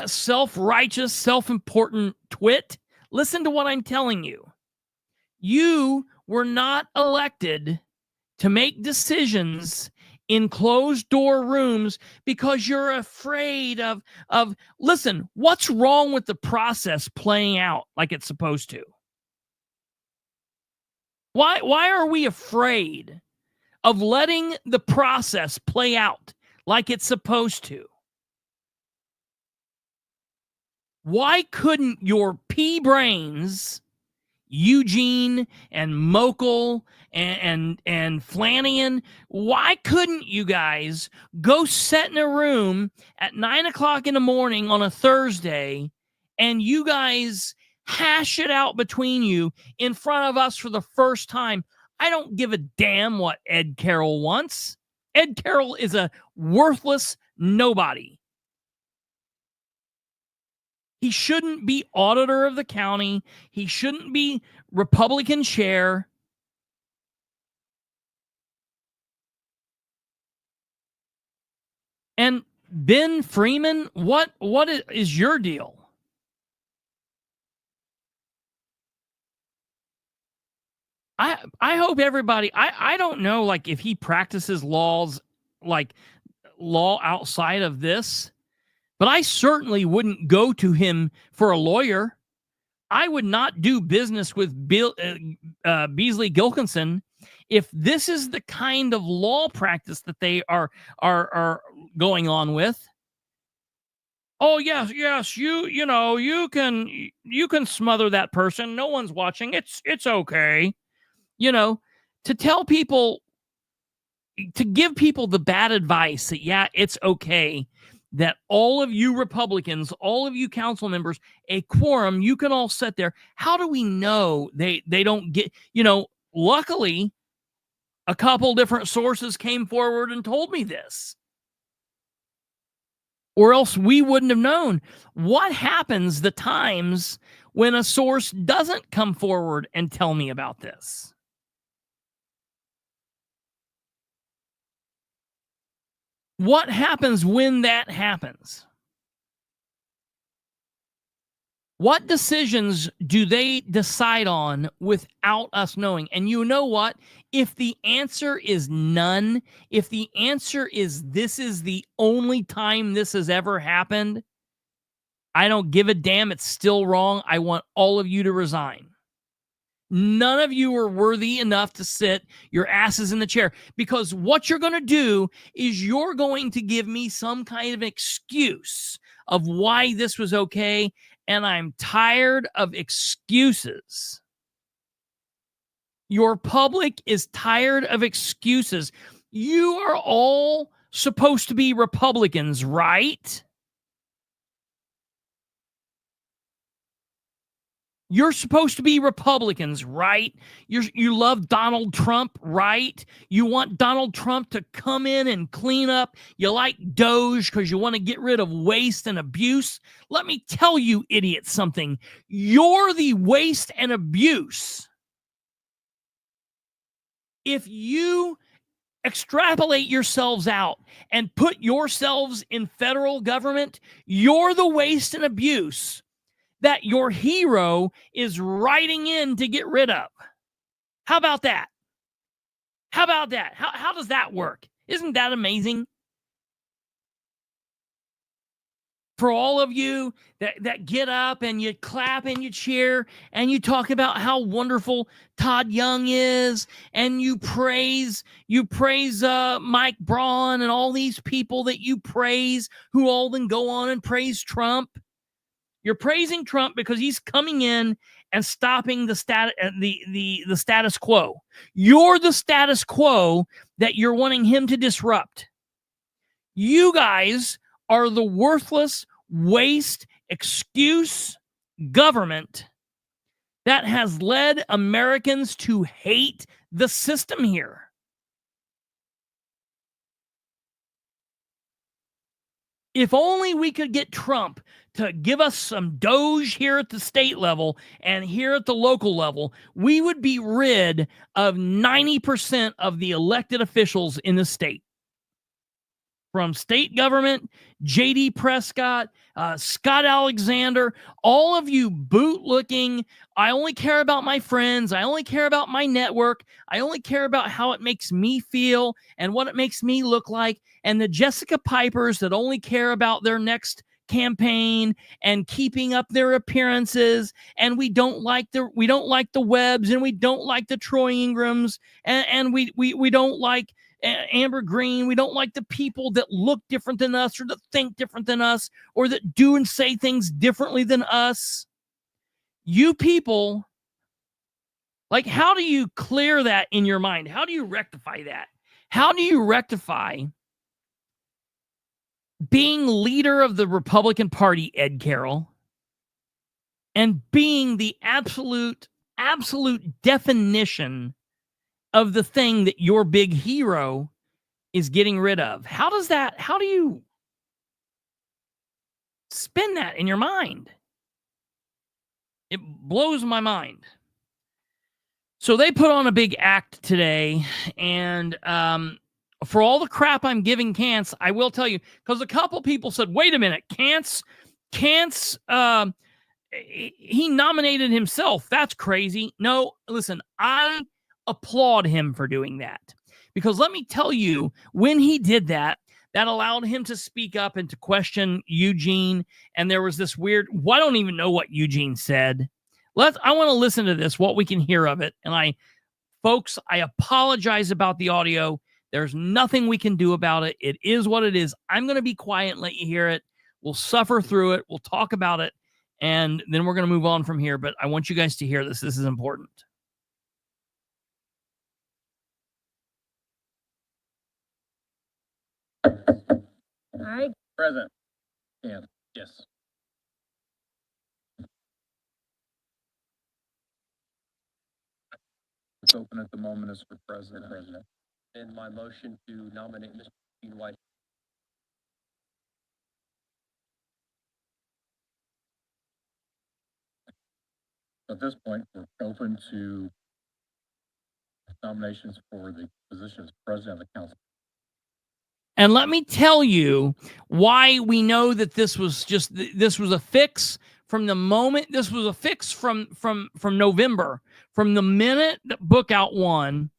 self-righteous, self-important twit. Listen to what I'm telling you. You were not elected to make decisions in closed-door rooms because you're afraid of. Listen, what's wrong with the process playing out like it's supposed to? Why are we afraid of letting the process play out like it's supposed to? Why couldn't your pea brains Eugene and Mokel and Flanagan, why couldn't you guys go sit in a room at 9:00 in the morning on a Thursday and you guys hash it out between you in front of us for the first time? I don't give a damn what Ed Carroll wants. Ed Carroll is a worthless nobody. He shouldn't be auditor of the county. He shouldn't be Republican chair. And Ben Freeman, what is your deal? I hope everybody, I don't know, like, if he practices laws, like law outside of this, but I certainly wouldn't go to him for a lawyer. I would not do business with Beasley Gilkinson if this is the kind of law practice that they are going on with. Oh yes, you can smother that person. No one's watching. It's okay. To tell people, to give people the bad advice that, yeah, it's okay, that all of you Republicans, all of you council members, a quorum, you can all sit there. How do we know they don't get, luckily, a couple different sources came forward and told me this, or else we wouldn't have known. What happens the times when a source doesn't come forward and tell me about this? What happens when that happens? What decisions do they decide on without us knowing? And you know what? If the answer is none, if the answer is this is the only time this has ever happened, I don't give a damn. It's still wrong. I want all of you to resign. None of you are worthy enough to sit your asses in the chair, because what you're going to do is you're going to give me some kind of excuse of why this was okay, and I'm tired of excuses. Your public is tired of excuses. You are all supposed to be Republicans, right? You're supposed to be Republicans, right? You love Donald Trump, right? You want Donald Trump to come in and clean up. You like Doge because you want to get rid of waste and abuse. Let me tell you, idiots, something. You're the waste and abuse. If you extrapolate yourselves out and put yourselves in federal government, you're the waste and abuse that your hero is writing in to get rid of. How about that? How about that? How does that work? Isn't that amazing? For all of you that get up and you clap and you cheer and you talk about how wonderful Todd Young is, and you praise Mike Braun and all these people that you praise, who all then go on and praise Trump. You're praising Trump because he's coming in and stopping the status quo. You're the status quo that you're wanting him to disrupt. You guys are the worthless, waste, excuse government that has led Americans to hate the system here. If only we could get Trump to give us some Doge here at the state level and here at the local level, we would be rid of 90% of the elected officials in the state. From state government, J.D. Prescott, Scott Alexander, all of you boot-looking, I only care about my friends, I only care about my network, I only care about how it makes me feel and what it makes me look like, and the Jessica Pipers that only care about their next campaign and keeping up their appearances, and we don't like the Webbs, and we don't like the Troy Ingrams, and we don't like Amber Green. We don't like the people that look different than us, or that think different than us, or that do and say things differently than us. You people Like, how do you clear that in your mind? How do you rectify that? How do you rectify being leader of the Republican Party, Ed Carroll, and being the absolute definition of the thing that your big hero is getting rid of? How do you spin that in your mind? It blows my mind. So they put on a big act today, and for all the crap I'm giving Kantz, I will tell you, because a couple people said, wait a minute, Kantz, he nominated himself. That's crazy. No, listen, I applaud him for doing that. Because let me tell you, when he did that, that allowed him to speak up and to question Eugene. And there was this weird, I don't even know what Eugene said. I want to listen to this, what we can hear of it. And folks, I apologize about the audio. There's nothing we can do about it. It is what it is. I'm going to be quiet and let you hear it. We'll suffer through it. We'll talk about it. And then we're going to move on from here. But I want you guys to hear this. This is important. All right. Present. Yeah. Yes. It's open at the moment is for president. And my motion to nominate Mr. Eugene White. At this point, we're open to nominations for the position as president of the council. And let me tell you why we know that this was a fix from the moment. This was a fix from November, from the minute that Bookout won.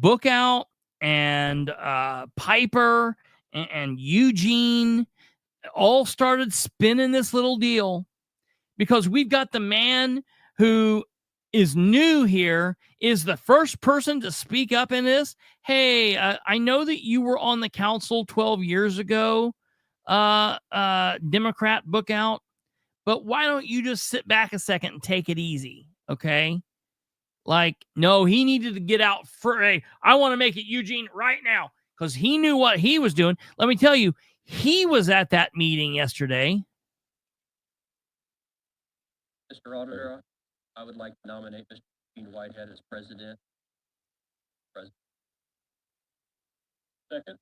Bookout and Piper and Eugene all started spinning this little deal, because we've got the man who is new here, is the first person to speak up in this. Hey, I know that you were on the council 12 years ago, Democrat Bookout, but why don't you just sit back a second and take it easy, okay? Like, no, he needed to get out for I want to make it Eugene right now, because he knew what he was doing. Let me tell you, he was at that meeting yesterday. Mr. Auditor, I would like to nominate Mr. Eugene Whitehead as president. Second.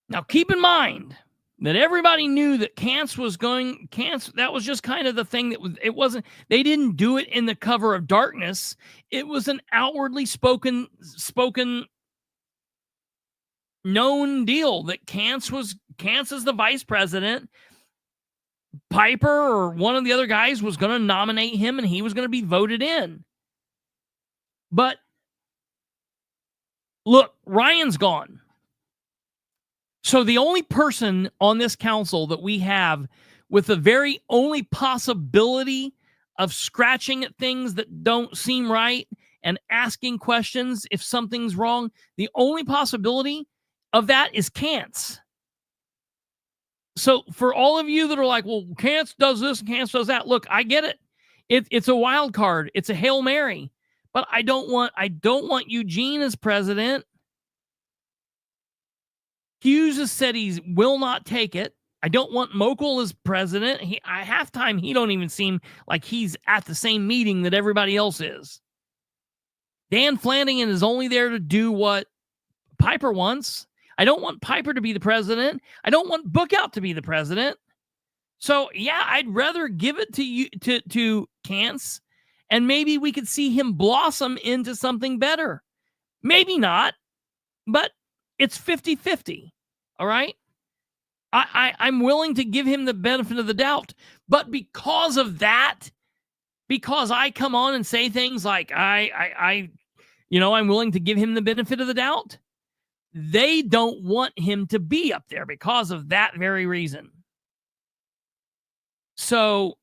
Now, keep in mind that everybody knew that Kantz was going. That was just kind of the thing it wasn't. They didn't do it in the cover of darkness. It was an outwardly spoken, known deal that Kantz is the vice president. Piper or one of the other guys was going to nominate him, and he was going to be voted in. But look, Ryan's gone. So the only person on this council that we have with the very only possibility of scratching at things that don't seem right and asking questions if something's wrong, the only possibility of that is Kantz. So for all of you that are like, well, Kantz does this and Kantz does that, look, I get it. It's a wild card. It's a Hail Mary. But I don't want Eugene as president. Hughes has said he will not take it. I don't want Mokel as president. Halftime, he don't even seem like he's at the same meeting that everybody else is. Dan Flanagan is only there to do what Piper wants. I don't want Piper to be the president. I don't want Bookout to be the president. So, yeah, I'd rather give it to Kantz, and maybe we could see him blossom into something better. Maybe not, but it's 50-50, all right? I'm willing to give him the benefit of the doubt, but because of that, because I come on and say things like I'm willing to give him the benefit of the doubt, they don't want him to be up there because of that very reason. So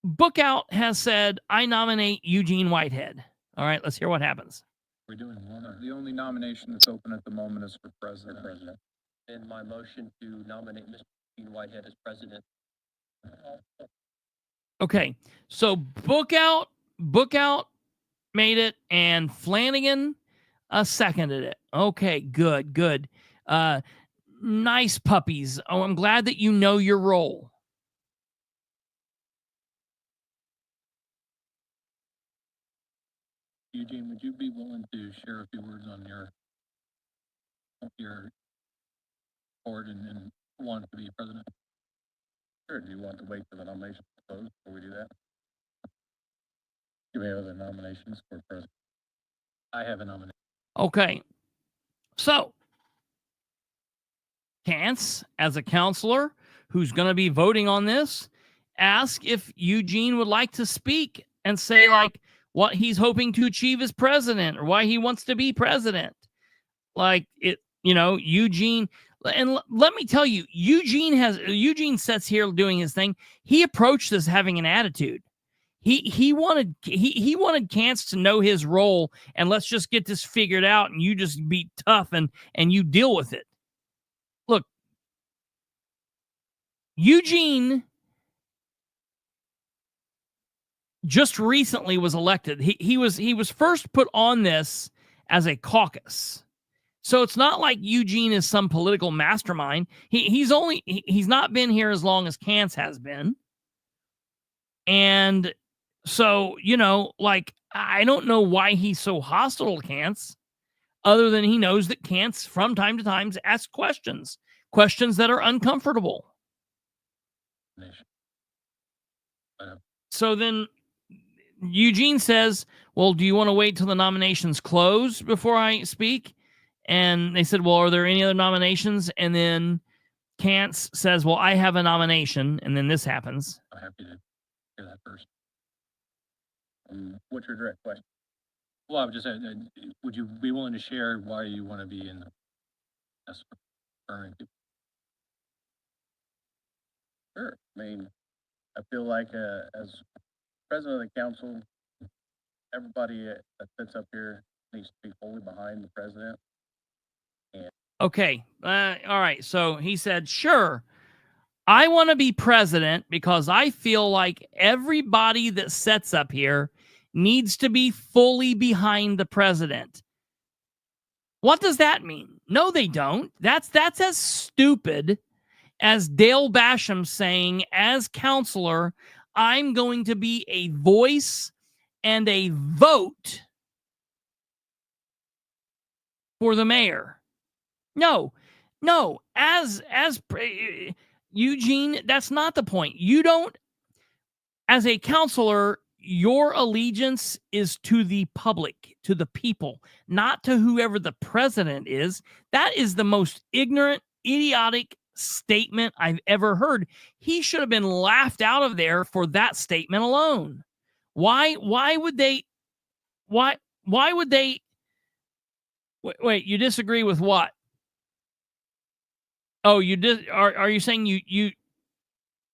Bookout has said, I nominate Eugene Whitehead. All right, let's hear what happens. We're doing one. The only nomination that's open at the moment is for president. And my motion to nominate Mr. Eugene Whitehead as president. Okay, so Bookout made it, and Flanagan seconded it. Okay, good. Nice puppies. Oh, I'm glad that you know your role. Eugene, would you be willing to share a few words on your board and want to be president? Sure. Do you want to wait for the nomination to close before we do that? Do we have other nominations for president? I have a nomination. Okay. So, Kance, as a counselor who's going to be voting on this, ask if Eugene would like to speak and say, like, what he's hoping to achieve as president or why he wants to be president. Like, it, Eugene. And let me tell you, Eugene sits here doing his thing. He approached this having an attitude. He wanted Kance to know his role, and let's just get this figured out, and you just be tough and you deal with it. Look, Eugene just recently was elected. He was first put on this as a caucus. So it's not like Eugene is some political mastermind. He's not been here as long as Kance has been. And so, like, I don't know why he's so hostile to Kance, other than he knows that Kance from time to time asks questions that are uncomfortable. So then Eugene says, well, do you want to wait till the nominations close before I speak? And they said, well, are there any other nominations? And then Kance says, well, I have a nomination. And then this happens. I'm happy to hear that first. What's your direct question? Well, I've just said, would you be willing to share why you want to be in the Sure. I mean, I feel like as president of the council, everybody that sits up here needs to be fully behind the president. Okay. All right. So he said, sure, I want to be president because I feel like everybody that sits up here needs to be fully behind the president. What does that mean? No, they don't. That's as stupid as Dale Basham saying, as counselor, I'm going to be a voice and a vote for the mayor. No, as Eugene, that's not the point. You don't, as a counselor, your allegiance is to the public, to the people, not to whoever the president is. That is the most ignorant, idiotic statement I've ever heard. He should have been laughed out of there for that statement alone. Why would they wait, you disagree with what? Oh, you did. Are you saying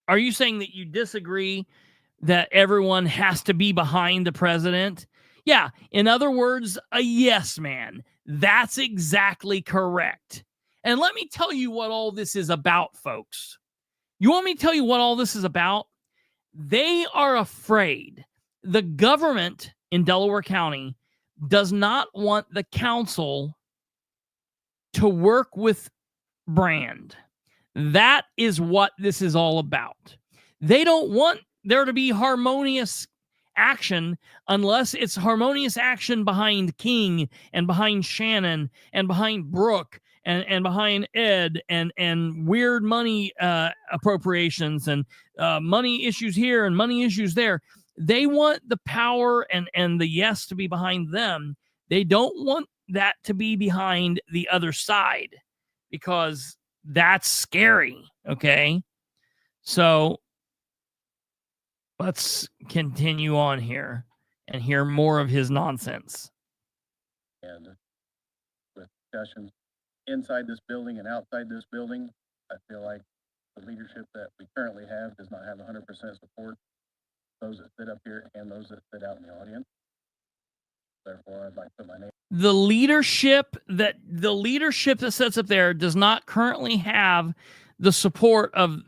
are you saying that you disagree that everyone has to be behind the president? Yeah. In other words, a yes man. That's exactly correct. And let me tell you what all this is about, folks. You want me to tell you what all this is about? They are afraid. The government in Delaware County does not want the council to work with Brand. That is what this is all about. They don't want there to be harmonious action unless it's harmonious action behind King and behind Shannon and behind Brooke and behind Ed and weird money appropriations and money issues here and money issues there. They want the power and the yes to be behind them. They don't want that to be behind the other side, because that's scary, okay? So let's continue on here and hear more of his nonsense. And with discussions inside this building and outside this building, I feel like the leadership that we currently have does not have 100% support, those that sit up here and those that sit out in the audience. Therefore, I'd like to put my name. The leadership that sits up there does not currently have the support of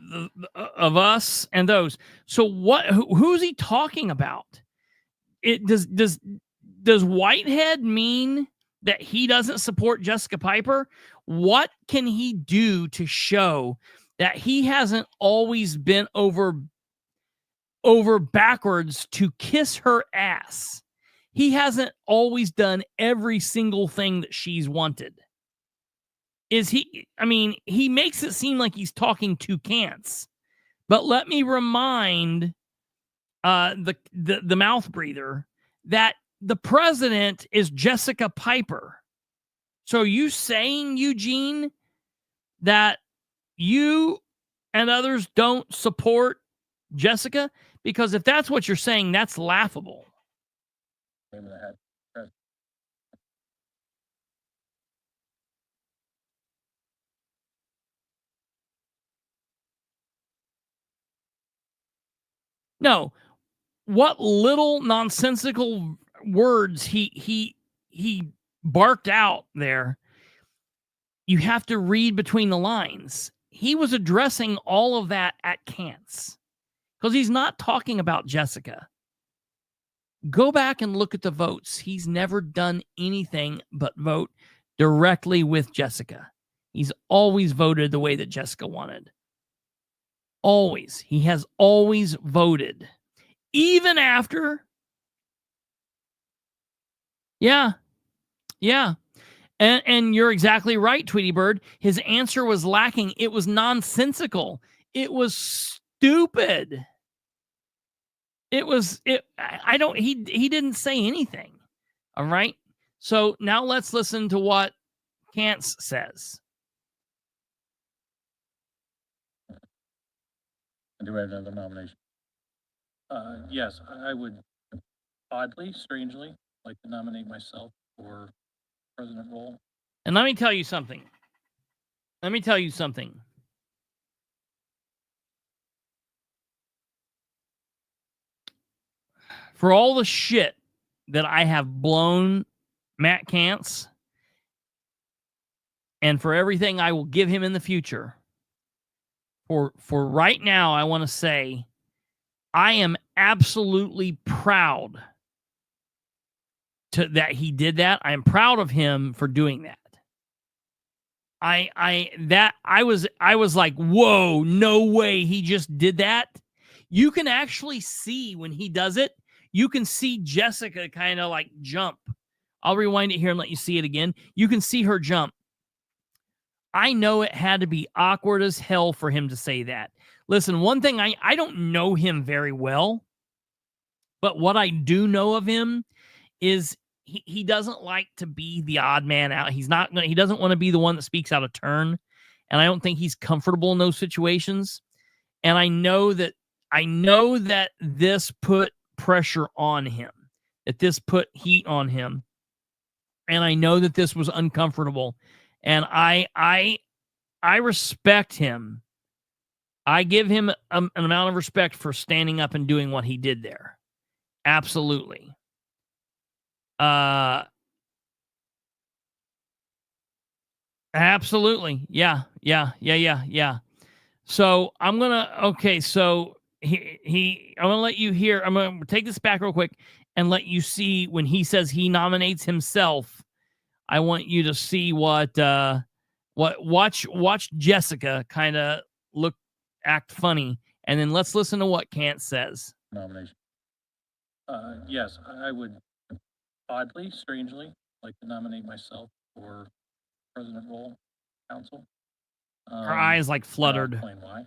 us and those. So who's he talking about? It does does Whitehead mean that he doesn't support Jessica Piper? What can he do to show that he hasn't always been over backwards to kiss her ass? He hasn't always done every single thing that she's wanted. Is he? I mean, he makes it seem like he's talking to Kantz, but let me remind the mouth breather that the president is Jessica Piper. So you saying, Eugene, that you and others don't support Jessica? Because if that's what you're saying, that's laughable. No, what little nonsensical words he barked out there, you have to read between the lines. He was addressing all of that at Kantz because he's not talking about Jessica. Go back and look at the votes. He's never done anything but vote directly with Jessica. He's always voted the way that Jessica wanted. Always. He has always voted. Even after. Yeah. And you're exactly right, Tweety Bird. His answer was lacking. It was nonsensical. It was stupid. He didn't say anything. All right. So now let's listen to what Kantz says. Do we have another nomination? Yes, I would oddly, strangely, like to nominate myself for president role. And let me tell you something. For all the shit that I have blown Matt Kantz, and for everything I will give him in the future, for right now, I want to say I am absolutely proud that he did that. I am proud of him for doing that. I was like, whoa, no way he just did that. You can actually see when he does it, you can see Jessica kind of like jump. I'll rewind it here and let you see it again. You can see her jump. I know it had to be awkward as hell for him to say that. Listen, one thing, I don't know him very well, but what I do know of him is he doesn't like to be the odd man out. He doesn't want to be the one that speaks out of turn. And I don't think he's comfortable in those situations. And I know that this put pressure on him, that this put heat on him. And I know that this was uncomfortable. And I respect him. I give him an amount of respect for standing up and doing what he did there. Absolutely. Absolutely. Yeah. So I'm going to let you hear. I'm going to take this back real quick and let you see when he says he nominates himself. I want you to see watch Jessica kind of act funny. And then let's listen to what Kantz says. Nomination. Yes, I would oddly, strangely, like to nominate myself for president role, council. Her eyes like fluttered. I'll explain why.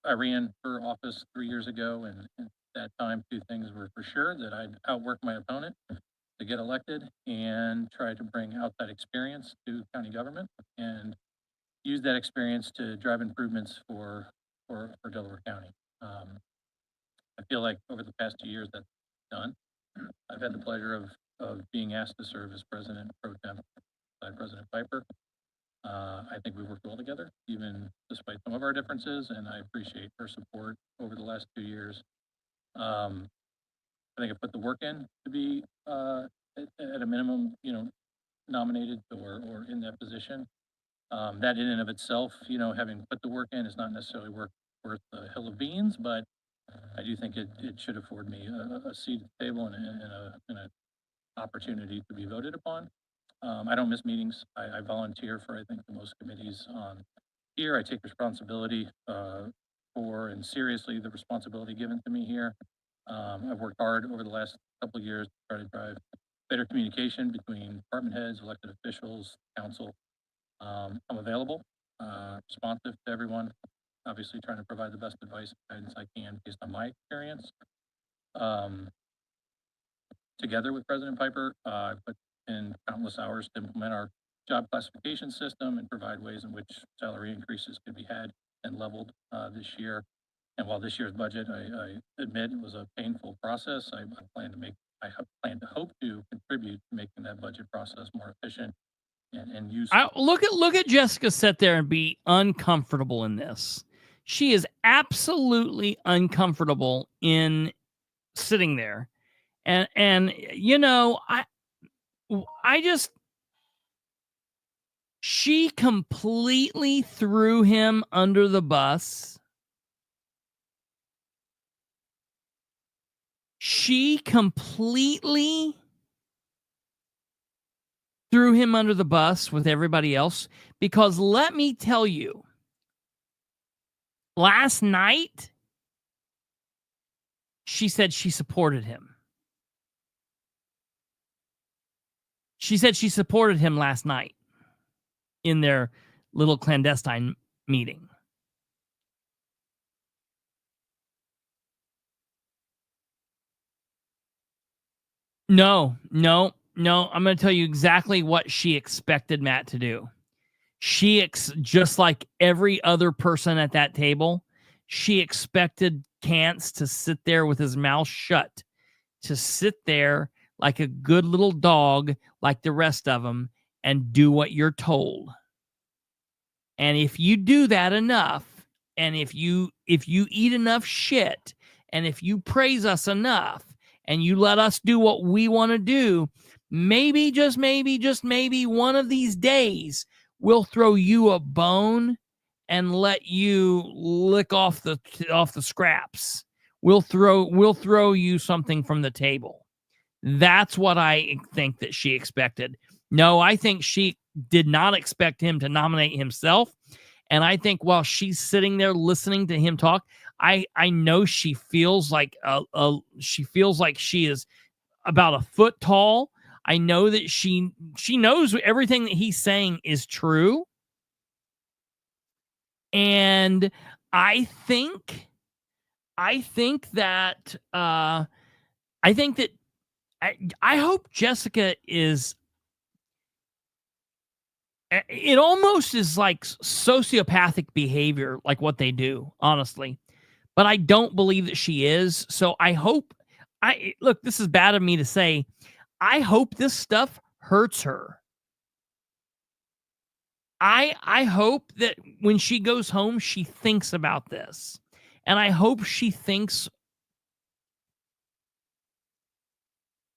I ran for office 3 years ago, and at that time, two things were for sure: that I'd outwork my opponent to get elected, and try to bring outside experience to county government, and use that experience to drive improvements for Delaware County. I feel like over the past 2 years that's done. I've had the pleasure of being asked to serve as president pro tem by President Piper. I think we worked well together, even despite some of our differences, and I appreciate her support over the last 2 years. I think I put the work in to be at a minimum, nominated or in that position. That in and of itself, having put the work in is not necessarily worth a hill of beans, but I do think it should afford me a seat at the table and an opportunity to be voted upon. I don't miss meetings. I volunteer for, I think, the most committees on here. I take responsibility for and seriously the responsibility given to me here. I've worked hard over the last couple of years to try to drive better communication between department heads, elected officials, council. I'm available, responsive to everyone, obviously trying to provide the best advice and guidance I can based on my experience. Um, Together with President Piper, I put in countless hours to implement our job classification system and provide ways in which salary increases could be had and leveled this year. And while this year's budget, I admit it was a painful process, I plan to hope to contribute to making that budget process more efficient and useful. Look at Jessica sit there and be uncomfortable in this. She is absolutely uncomfortable in sitting there. And you know, I just she completely threw him under the bus. She completely threw him under the bus with everybody else, because let me tell you, last night she said she supported him. She said she supported him last night in their little clandestine meeting. No. I'm going to tell you exactly what she expected Matt to do. Just like every other person at that table, she expected Cance to sit there with his mouth shut, to sit there like a good little dog, like the rest of them, and do what you're told. And if you do that enough, and if you eat enough shit, and if you praise us enough, and you let us do what we want to do, maybe, just maybe, one of these days, we'll throw you a bone and let you lick off the scraps. We'll throw you something from the table. That's what I think that she expected. No, I think she did not expect him to nominate himself. And I think while she's sitting there listening to him talk, I know she feels like she is about a foot tall. I know that she knows everything that he's saying is true. And I think that I hope Jessica is. It almost is like sociopathic behavior, like what they do, honestly. But I don't believe that she is. So I hope. Look, this is bad of me to say. I hope this stuff hurts her. I hope that when she goes home, she thinks about this. And I hope she thinks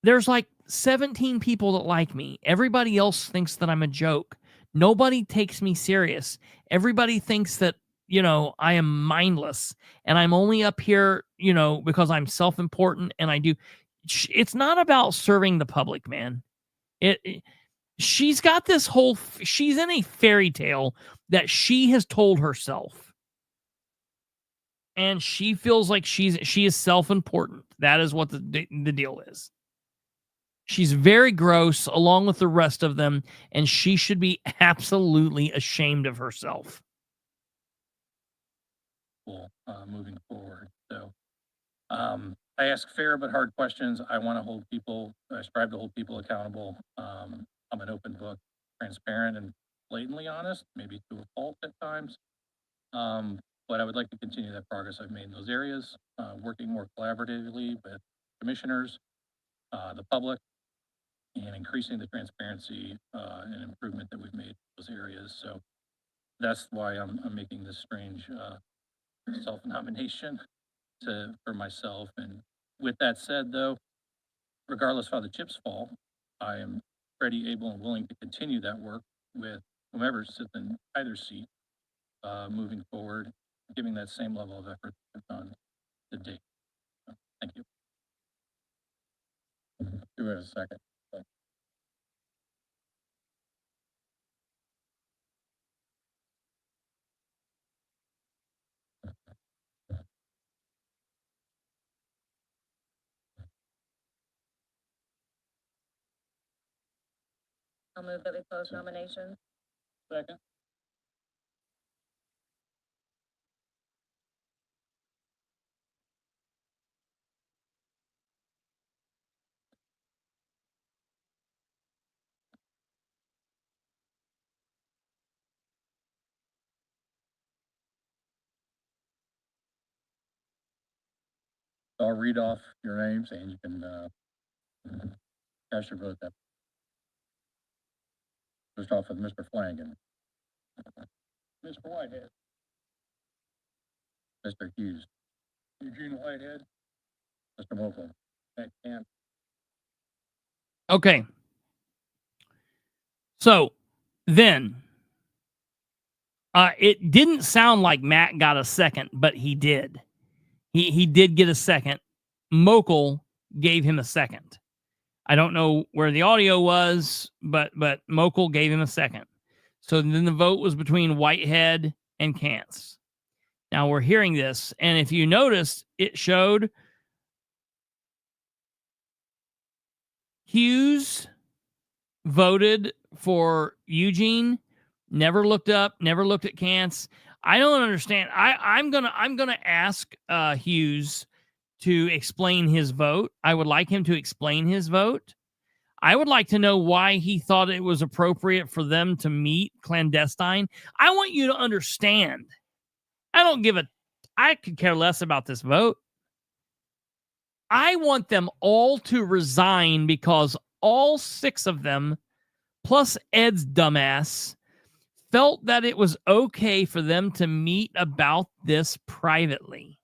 there's like 17 people that like me. Everybody else thinks that I'm a joke. Nobody takes me serious. Everybody thinks that, I am mindless and I'm only up here, because I'm self-important and I do. It's not about serving the public, man. She's got this she's in a fairy tale that she has told herself. And she feels like she is self-important. That is what the deal is. She's very gross along with the rest of them, and she should be absolutely ashamed of herself. Moving forward. So I ask fair but hard questions. I strive to hold people accountable. I'm an open book, transparent and blatantly honest, maybe to a fault at times. But I would like to continue that progress I've made in those areas, working more collaboratively with commissioners, the public, and increasing the transparency and improvement that we've made in those areas. So that's why I'm making this strange self-nomination for myself. And with that said, though, regardless of how the chips fall, I am ready, able, and willing to continue that work with whomever sits in either seat moving forward, giving that same level of effort I've done to date. second. I'll move that we close nominations. Second. I'll read off your names and you can, cast your vote. That first off with Mr. Flanagan. Mr. Whitehead. Mr. Hughes. Eugene Whitehead. Mr. Mokel. And Okay. So then, it didn't sound like Matt got a second, but he did. He did get a second. Mokel gave him a second. I don't know where the audio was, but Mokel gave him a second. So then the vote was between Whitehead and Kantz. Now we're hearing this, and if you notice, it showed Hughes voted for Eugene, never looked up, never looked at Kantz. I don't understand. I'm gonna ask Hughes to explain his vote. I would like him to explain his vote. I would like to know why he thought it was appropriate for them to meet clandestine. I want you to understand. I could care less about this vote. I want them all to resign because all 6 of them, plus Ed's dumbass, felt that it was okay for them to meet about this privately.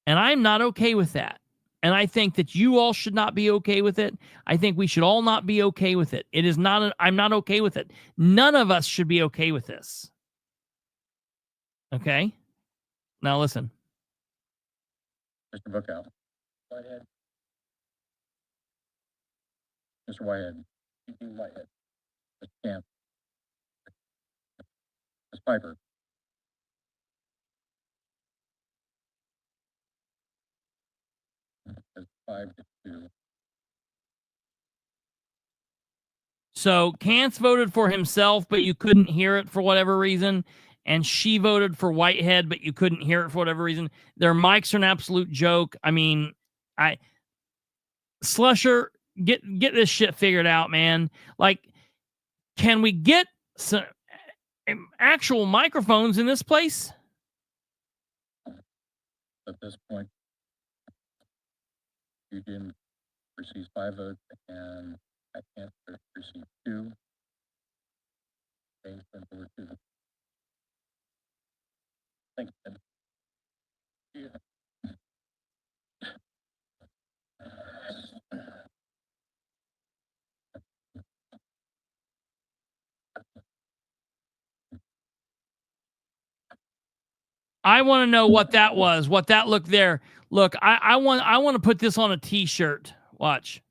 And I'm not okay with that. And I think that you all should not be okay with it. I think we should all not be okay with it. It is not, I'm not okay with it. None of us should be okay with this. Okay? Now listen. Mr. Bookout. Whitehead. Mr. Whitehead. Eugene Whitehead. Mr. Camp. Ms. Piper. It's 5-2. So Kantz voted for himself, but you couldn't hear it for whatever reason. And she voted for Whitehead, but you couldn't hear it for whatever reason. Their mics are an absolute joke. I mean, Slusher, get this shit figured out, man. Like, can we get some actual microphones in this place? At this point, Eugene receives 5 votes and I can't receive 2. James went over 2. Thank you. Yeah. I want to know what that was, what that looked there. Look, I want to put this on a t-shirt. Watch.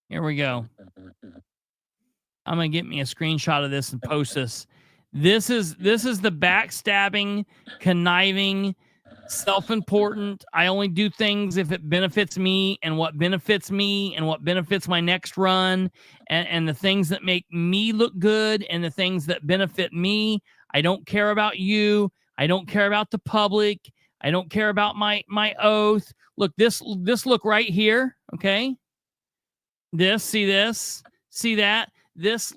Here we go. I'm going to get me a screenshot of this and post this. This is the backstabbing, conniving, self-important. I only do things if it benefits me and what benefits me and what benefits my next run and the things that make me look good and the things that benefit me. I don't care about you. I don't care about the public. I don't care about my oath. Look, this look right here, okay? This, see that? This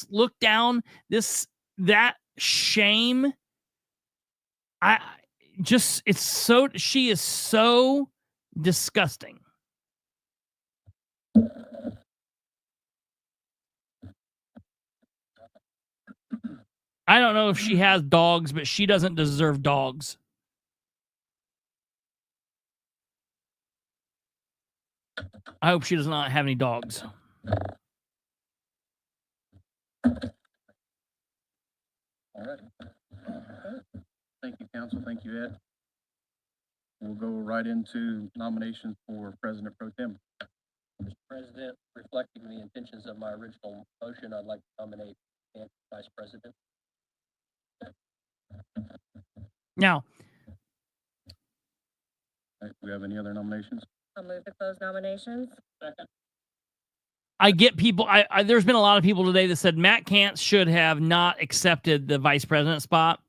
look down, that shame. She is so disgusting. I don't know if she has dogs, but she doesn't deserve dogs. I hope she does not have any dogs. ready. Thank you, council. Thank you, Ed. We'll go right into nominations for President Pro Tem. Mr. President, reflecting the intentions of my original motion, I'd like to nominate Nancy Vice President. Now, Do we have any other nominations? I'll move to close nominations. Second. I get people. There's been a lot of people today that said Matt Kantz should have not accepted the vice president spot.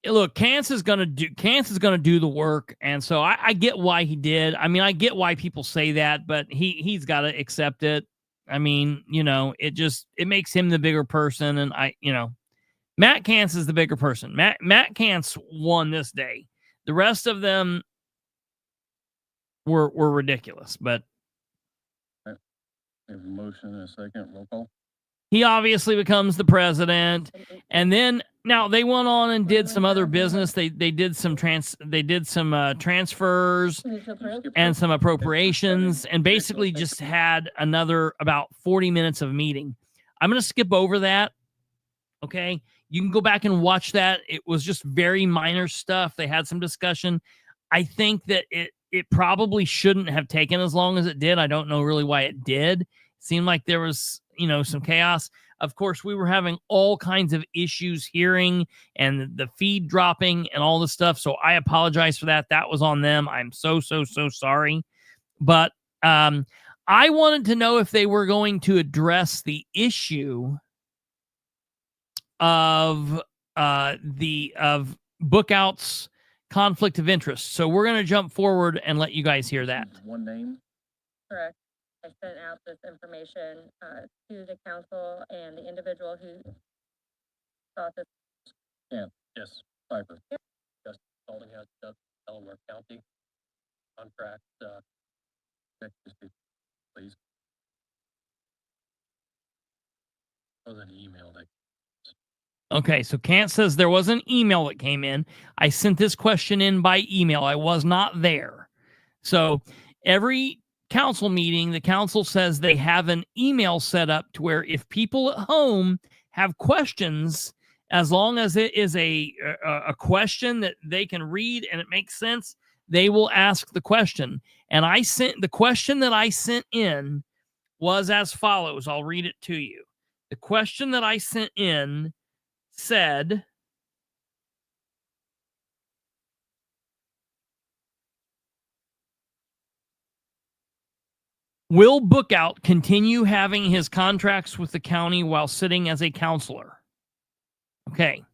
Look, Kantz is gonna do the work, and so I get why he did. I mean, I get why people say that, but he's got to accept it. I mean, it makes him the bigger person, and Matt Kantz is the bigger person. Matt Kantz won this day. The rest of them were ridiculous, but We have a motion and a second. Roll call. he obviously becomes the president, and then now they went on and did some other business. They did some transfers Move to approve. and some appropriations, and basically just had another about 40 minutes of meeting. I'm going to skip over that. Okay, you can go back and watch that. It was just very minor stuff. They had some discussion. I think that it probably shouldn't have taken as long as it did. I don't know really why it did. It seemed like there was, some chaos. Of course, we were having all kinds of issues hearing and the feed dropping and all this stuff. So I apologize for that. That was on them. I'm so sorry. But I wanted to know if they were going to address the issue of Bookout's conflict of interest. So we're going to jump forward and let you guys hear that. One name. Correct. I sent out this information to the council and the individual who thought this. Yes. Piper. Justice Spalding has Delaware County contract. Please. Was an email that. Okay, so Kant says there was an email that came in. I sent this question in by email. I was not there. So every council meeting, the council says they have an email set up to where if people at home have questions, as long as it is a question that they can read and it makes sense, they will ask the question. And the question that I sent in was as follows. I'll read it to you. The question that I sent in said, will Bookout continue having his contracts with the county while sitting as a counselor? Okay.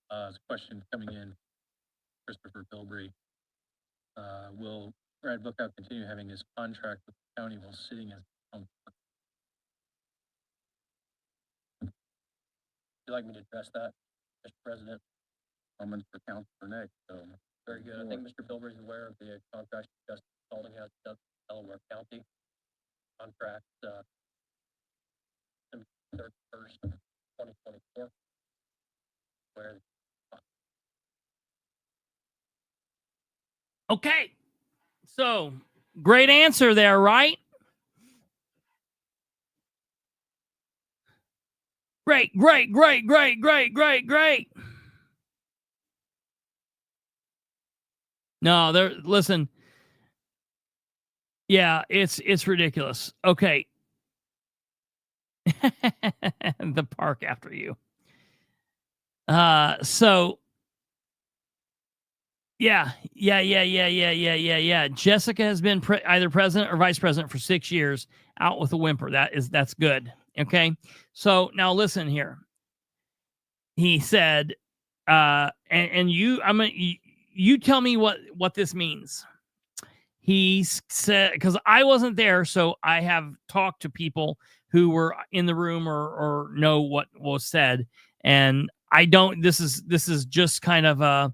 There's a question coming in. Kristopher Bilbrey. Will Brad Bookout continue having his contract with the county while sitting as counselor? Would you like me to address that, Mr. President? I'm in for councilor next. So Very good. I think Mr. Bilbrey is aware of the contract Justice Spalding has with Delaware County contract, December 31st, 2024. Where Okay. So, great answer there, right? Great. No, listen. Yeah, it's ridiculous. Okay. The park after you. So yeah. Jessica has been either president or vice president for 6 years, out with a whimper. That's good. Okay. So now listen here. He said, you tell me what this means. He said, because I wasn't there, so I have talked to people who were in the room or know what was said, and I don't. This is just kind of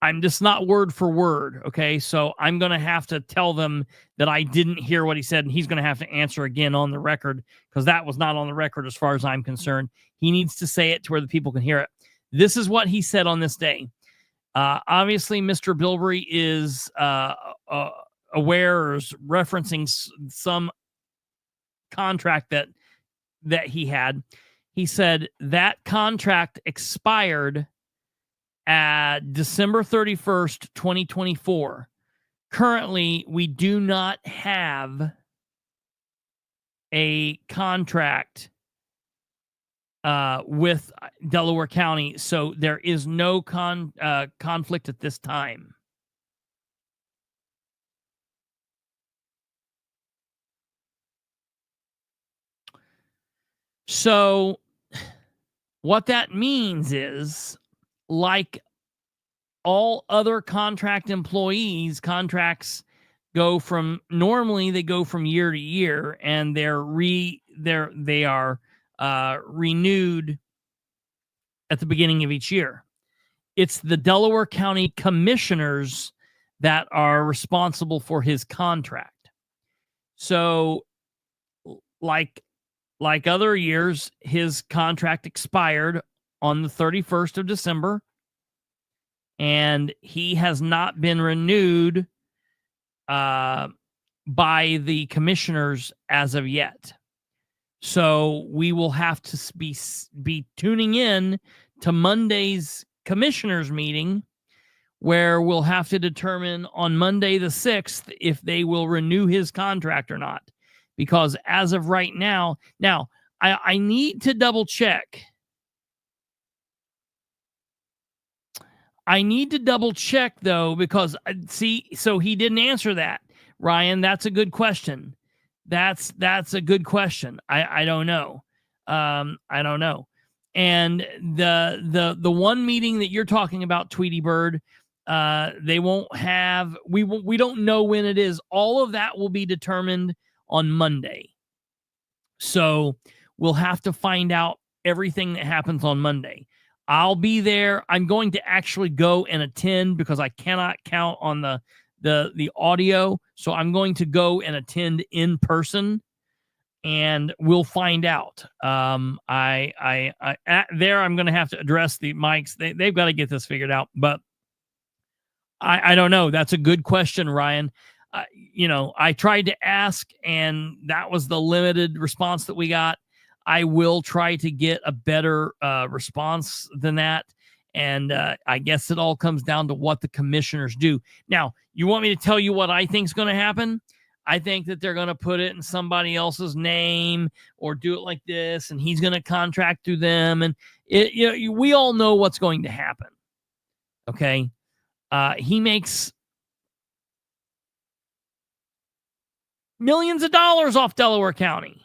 I'm just not word for word. Okay, so I'm gonna have to tell them that I didn't hear what he said, and he's gonna have to answer again on the record because that was not on the record as far as I'm concerned. He needs to say it to where the people can hear it. This is what he said on this day. Obviously, Mr. Bilbrey is aware or is referencing some contract that he had. He said that contract expired at December 31st, 2024. Currently, we do not have a contract with Delaware County, so there is no conflict at this time. So what that means is, like all other contract employees, contracts normally they go from year to year, and they are renewed at the beginning of each year. It's the Delaware County commissioners that are responsible for his contract. So like other years, his contract expired on the 31st of December, and he has not been renewed by the commissioners as of yet. So we will have to be tuning in to Monday's commissioners meeting, where we'll have to determine on Monday the 6th if they will renew his contract or not. Because as of right now, I need to double check. I need to double check, though, because so he didn't answer that. Ryan, that's a good question. That's a good question. I don't know. I don't know. And the one meeting that you're talking about, Tweety Bird, they won't have. We don't know when it is. All of that will be determined on Monday. So we'll have to find out everything that happens on Monday. I'll be there. I'm going to actually go and attend because I cannot count on the audio. So I'm going to go and attend in person, and we'll find out. I'm going to have to address the mics. They've got to get this figured out, but I don't know. That's a good question, Ryan. I tried to ask, and that was the limited response that we got. I will try to get a better response than that. And I guess it all comes down to what the commissioners do. Now, you want me to tell you what I think is going to happen? I think that they're going to put it in somebody else's name or do it like this, and he's going to contract through them. And we all know what's going to happen. Okay. He makes millions of dollars off Delaware County.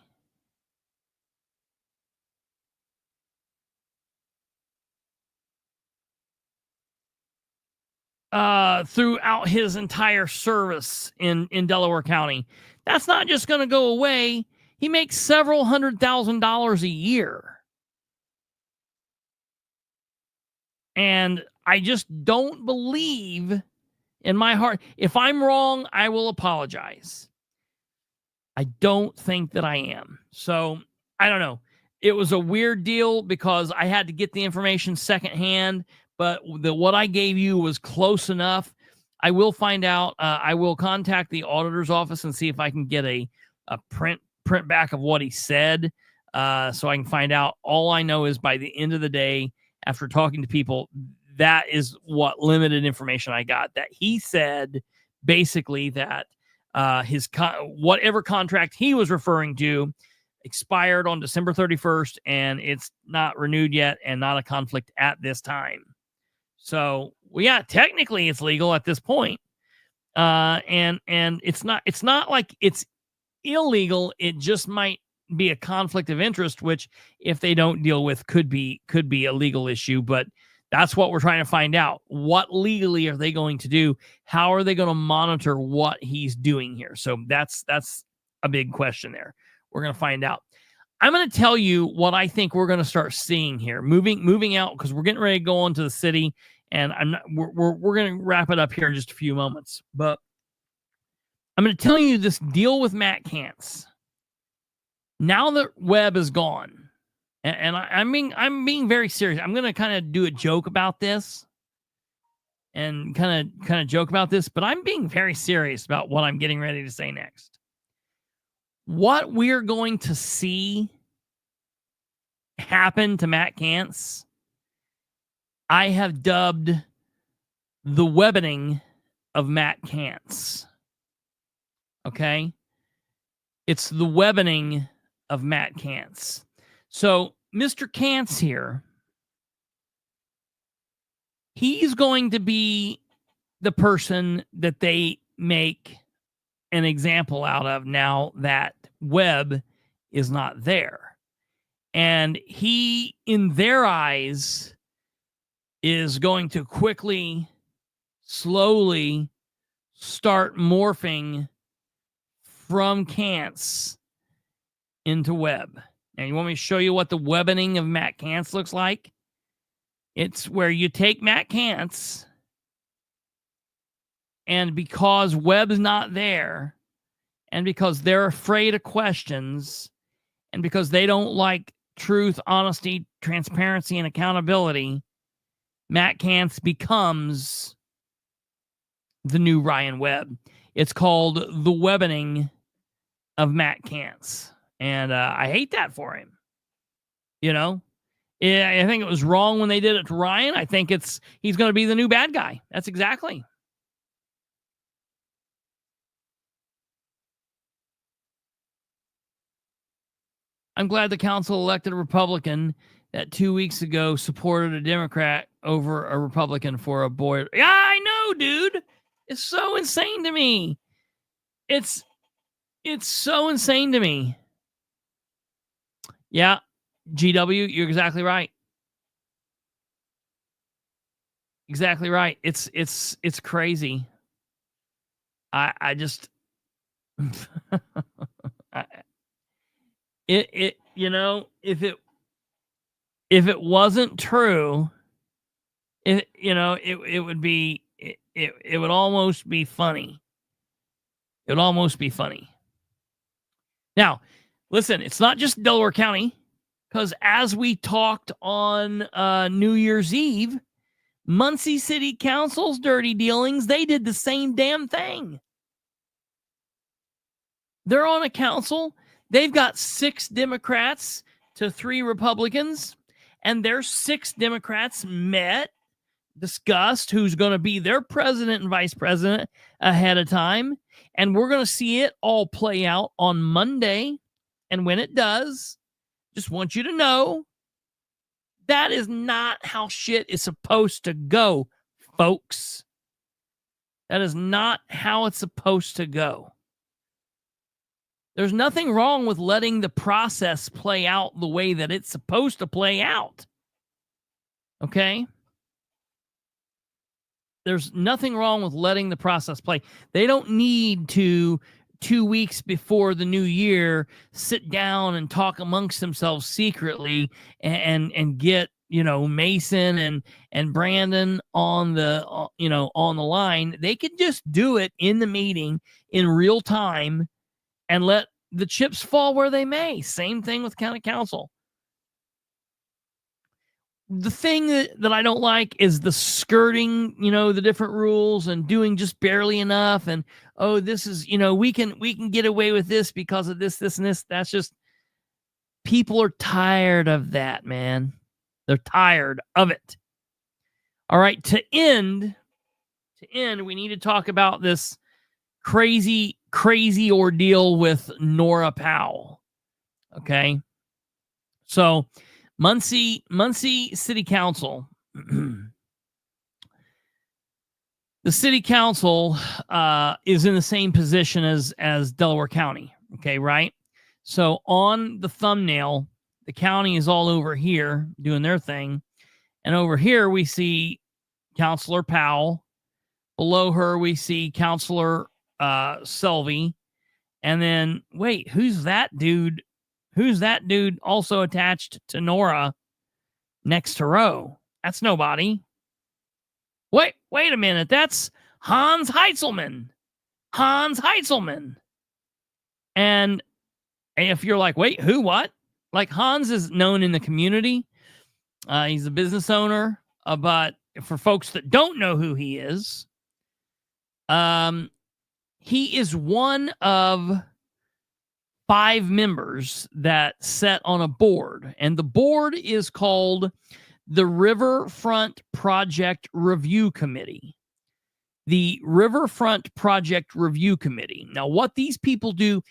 Throughout his entire service in Delaware County. That's not just going to go away. He makes several $100,000 a year. And I just don't believe in my heart. If I'm wrong, I will apologize. I don't think that I am. So, I don't know. It was a weird deal because I had to get the information secondhand, but what I gave you was close enough. I will find out. I will contact the auditor's office and see if I can get a print back of what he said, so I can find out. All I know is by the end of the day, after talking to people, that is what limited information I got. That he said basically that his whatever contract he was referring to expired on December 31st, and it's not renewed yet, and not a conflict at this time. So, well, yeah, technically it's legal at this point. And it's not like it's illegal. It just might be a conflict of interest, which if they don't deal with could be a legal issue, but that's what we're trying to find out. What legally are they going to do? How are they going to monitor what he's doing here? So that's a big question there. We're going to find out. I'm going to tell you what I think we're going to start seeing here. Moving out, because we're getting ready to go on to the city, and we're going to wrap it up here in just a few moments. But I'm going to tell you this deal with Matt Kantz. Now that Webb is gone, and I'm being very serious. I'm going to kind of do a joke about this. and kind of joke about this, but I'm being very serious about what I'm getting ready to say next. What we're going to see happen to Matt Kantz, I have dubbed the webbening of Matt Kantz. Okay? It's the webbening of Matt Kantz. So, Mr. Kantz here, he's going to be the person that they make an example out of now that Webb is not there. And he, in their eyes, is going to quickly, slowly start morphing from Kantz into Webb. And you want me to show you what the webbening of Matt Kantz looks like? It's where you take Matt Kantz, and because Webb's not there, and because they're afraid of questions, and because they don't like truth, honesty, transparency, and accountability, Matt Kantz becomes the new Ryan Webb. It's called the webbening of Matt Kantz. And I hate that for him. You know? I think it was wrong when they did it to Ryan. I think he's going to be the new bad guy. That's exactly. I'm glad the council elected a Republican that 2 weeks ago supported a Democrat over a Republican for a boy. Yeah, I know, dude. It's so insane to me. It's so insane to me. Yeah, GW, you're exactly right. Exactly right. It's crazy. I just you know, if it wasn't true, it would almost be funny. It would almost be funny. Now, listen, it's not just Delaware County, because as we talked on New Year's Eve, Muncie City Council's dirty dealings, they did the same damn thing. They're on a council. They've got 6 Democrats to 3 Republicans, and their 6 Democrats met, discussed who's going to be their president and vice president ahead of time, and we're going to see it all play out on Monday. And when it does, just want you to know that is not how shit is supposed to go, folks. That is not how it's supposed to go. There's nothing wrong with letting the process play out the way that it's supposed to play out. Okay? There's nothing wrong with letting the process play. They don't need to, 2 weeks before the new year, sit down and talk amongst themselves secretly and get, Mason and Brandon on the line. They could just do it in the meeting in real time and let the chips fall where they may. Same thing with county council. The thing that I don't like is the skirting, the different rules and doing just barely enough. And, this is, we can get away with this because of this, and this. That's just, people are tired of that, man. They're tired of it. All right. To end, we need to talk about this crazy ordeal with Nora Powell. Okay. So Muncie City Council, the city council is in the same position as Delaware County. Okay. Right. So on the thumbnail, the county is all over here doing their thing. And over here, we see Councilor Powell. Below her, we see Councilor Selvey. And then, wait, who's that dude? Who's that dude also attached to Nora next to Roe? That's nobody. Wait a minute. That's Hans Heitzelman. And if you're like, wait, who, what? Like, Hans is known in the community. He's a business owner, but for folks that don't know who he is, he is one of 5 members that sit on a board, and the board is called the Riverfront Project Review Committee. The Riverfront Project Review Committee. Now, what these people do,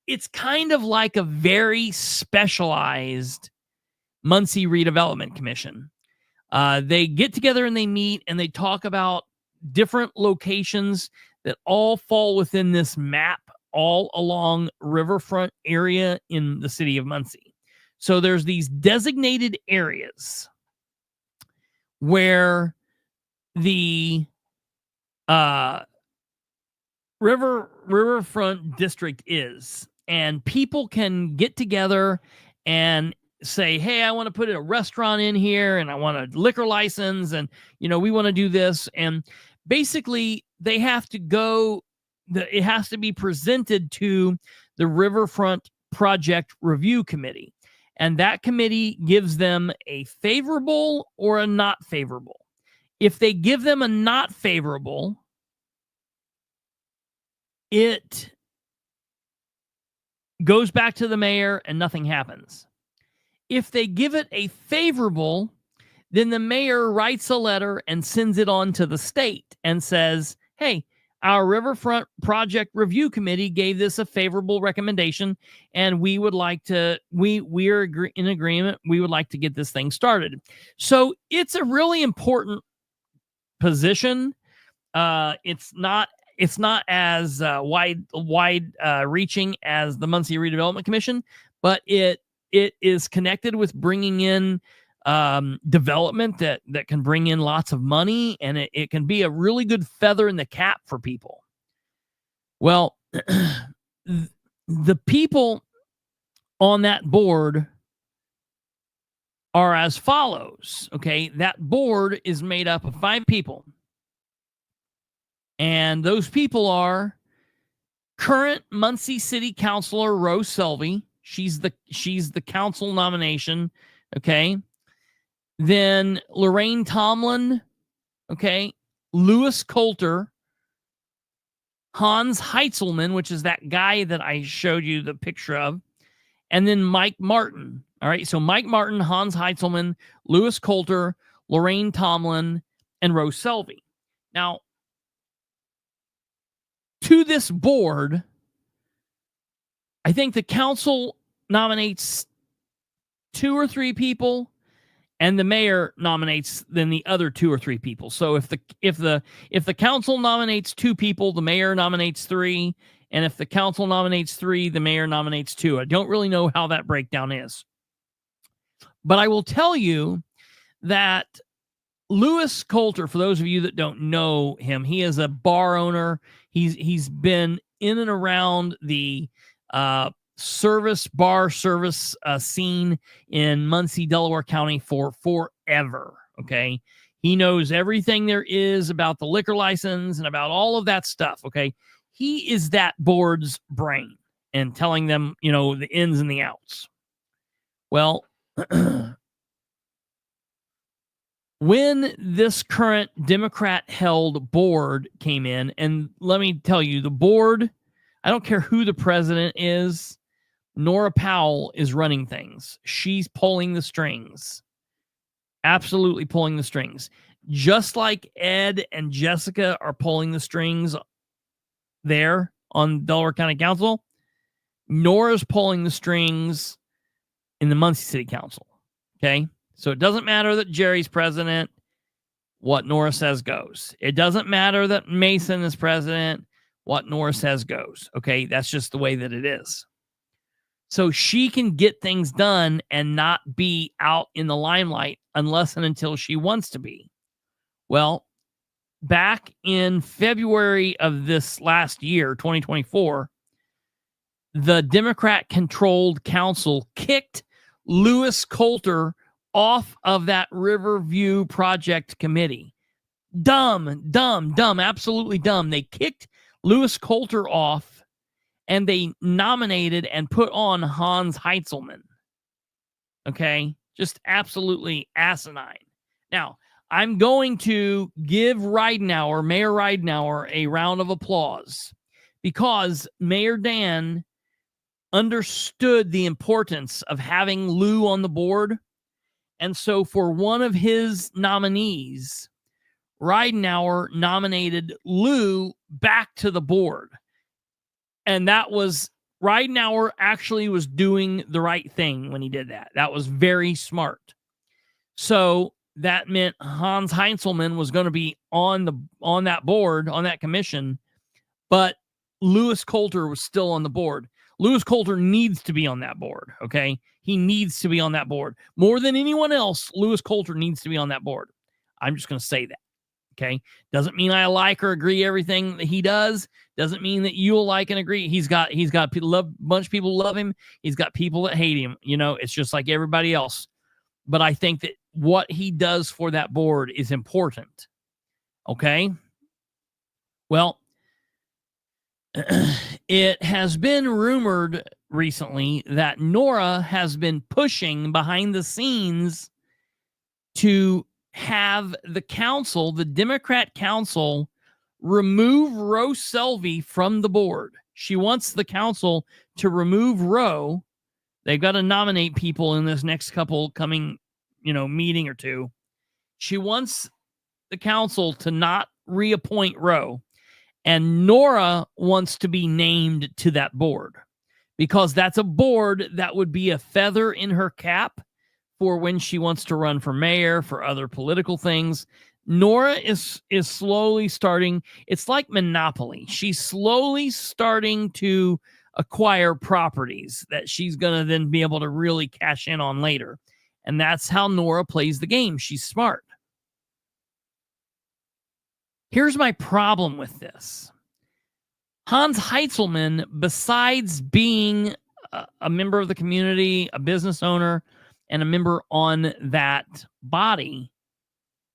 it's kind of like a very specialized Muncie Redevelopment Commission. They get together and they meet and they talk about different locations that all fall within this map all along riverfront area in the city of Muncie. So there's these designated areas where the riverfront district is, and people can get together and say, hey, I want to put a restaurant in here and I want a liquor license and, we want to do this. And basically they have to go, it has to be presented to the Riverfront Project Review Committee. And that committee gives them a favorable or a not favorable. If they give them a not favorable, it goes back to the mayor and nothing happens. If they give it a favorable, then the mayor writes a letter and sends it on to the state and says, hey, our Riverfront Project Review Committee gave this a favorable recommendation, and we would like to, we're in agreement. We would like to get this thing started. So it's a really important position. It's not as wide reaching as the Muncie Redevelopment Commission, but it is connected with bringing in development that can bring in lots of money, and it can be a really good feather in the cap for people. Well, the people on that board are as follows. Okay, that board is made up of 5 people. And those people are current Muncie City Councilor Rose Selvey. She's the council nomination. Okay. Then Lorraine Tomlin. Okay. Lewis Coulter. Hans Heitzelman, which is that guy that I showed you the picture of. And then Mike Martin. All right. So Mike Martin, Hans Heitzelman, Lewis Coulter, Lorraine Tomlin, and Rose Selvey. Now, to this board, I think the council nominates 2 or 3 people, and the mayor nominates then the other 2 or 3 people. So if the council nominates 2 people, the mayor nominates 3, and if the council nominates 3, the mayor nominates 2. I don't really know how that breakdown is, but I will tell you that Lewis Coulter, for those of you that don't know him, he is a bar owner. He's been in and around the bar service scene in Muncie, Delaware County for forever. Okay. He knows everything there is about the liquor license and about all of that stuff. Okay. He is that board's brain and telling them, the ins and the outs. Well, when this current Democrat-held board came in, and let me tell you, the board, I don't care who the president is, Nora Powell is running things. She's pulling the strings. Absolutely pulling the strings. Just like Ed and Jessica are pulling the strings there on Delaware County Council, Nora's pulling the strings in the Muncie City Council. Okay? So it doesn't matter that Jerry's president. What Nora says goes. It doesn't matter that Mason is president. What Nora says goes. Okay, that's just the way that it is. So she can get things done and not be out in the limelight unless and until she wants to be. Well, back in February of this last year, 2024, the Democrat-controlled council kicked Lewis Coulter off of that Riverview Project Committee. Dumb, absolutely dumb. They kicked Lewis Coulter off, and they nominated and put on Hans Heitzelman. Okay? Just absolutely asinine. Now, I'm going to give Mayor Ridenour, a round of applause because Mayor Dan understood the importance of having Lou on the board. And so for one of his nominees, Ridenour nominated Lou back to the board. And that was, Ridenour actually was doing the right thing when he did that. That was very smart. So that meant Hans Heinzelman was going to be on that board, on that commission, but Lewis Coulter was still on the board. Lewis Coulter needs to be on that board, okay? He needs to be on that board. More than anyone else, Lewis Coulter needs to be on that board. I'm just going to say that, okay? Doesn't mean I like or agree everything that he does. Doesn't mean that you'll like and agree. He's got a bunch of people who love him. He's got people that hate him. You know, it's just like everybody else. But I think that what he does for that board is important, okay? Well, it has been rumored recently that Nora has been pushing behind the scenes to have the council, the Democrat council, remove Roe Selby from the board. She wants the council to remove Roe. They've got to nominate people in this next couple coming, meeting or two. She wants the council to not reappoint Roe. And Nora wants to be named to that board because that's a board that would be a feather in her cap for when she wants to run for mayor, for other political things. Nora is slowly starting. It's like Monopoly. She's slowly starting to acquire properties that she's going to then be able to really cash in on later. And that's how Nora plays the game. She's smart. Here's my problem with this. Hans Heinzelman, besides being a member of the community, a business owner, and a member on that body,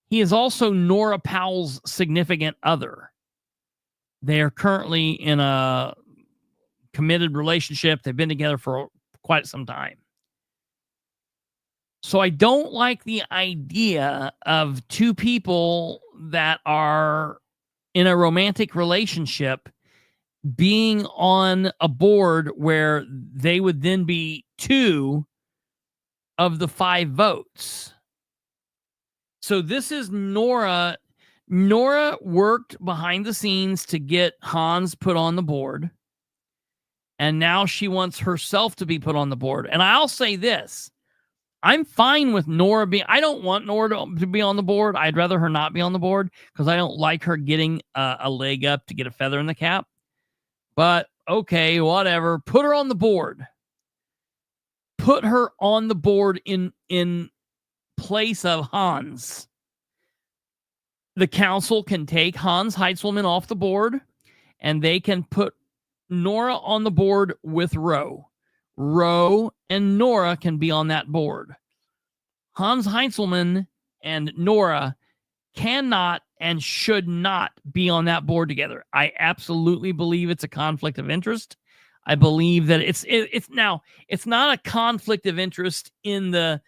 he is also Nora Powell's significant other. They are currently in a committed relationship. They've been together for quite some time. So I don't like the idea of two people that are in a romantic relationship being on a board where they would then be 2 of the 5 votes. So this is Nora. Nora worked behind the scenes to get Hans put on the board. And now she wants herself to be put on the board. And I'll say this. I'm fine with Nora being... I don't want Nora to be on the board. I'd rather her not be on the board because I don't like her getting a leg up to get a feather in the cap. But, okay, whatever. Put her on the board. Put her on the board in place of Hans. The council can take Hans Heinzelman off the board, and they can put Nora on the board with Roe. Roe and Nora can be on that board. Hans Heinzelman and Nora cannot and should not be on that board together. I absolutely believe it's a conflict of interest. I believe that it's not a conflict of interest in the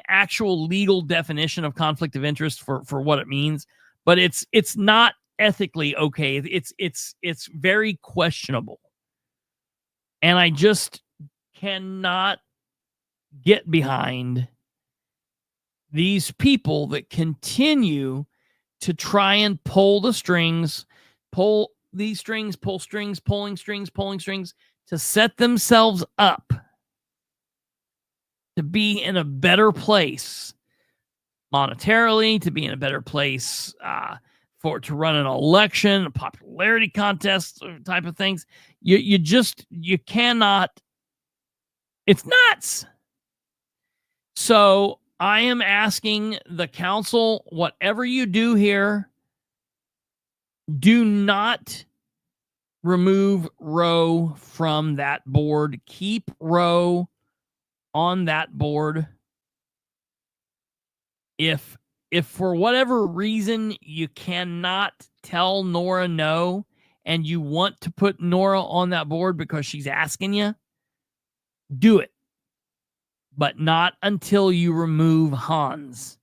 actual legal definition of conflict of interest for what it means, but it's not ethically okay. It's very questionable. And I just cannot get behind these people that continue to try and pulling strings to set themselves up to be in a better place monetarily, to be in a better place to run an election, a popularity contest type of things. You cannot. It's nuts. So I am asking the council, whatever you do here, do not remove Roe from that board. Keep Roe on that board. If for whatever reason you cannot tell Nora no, and you want to put Nora on that board because she's asking you, do it. But not until you remove Hans.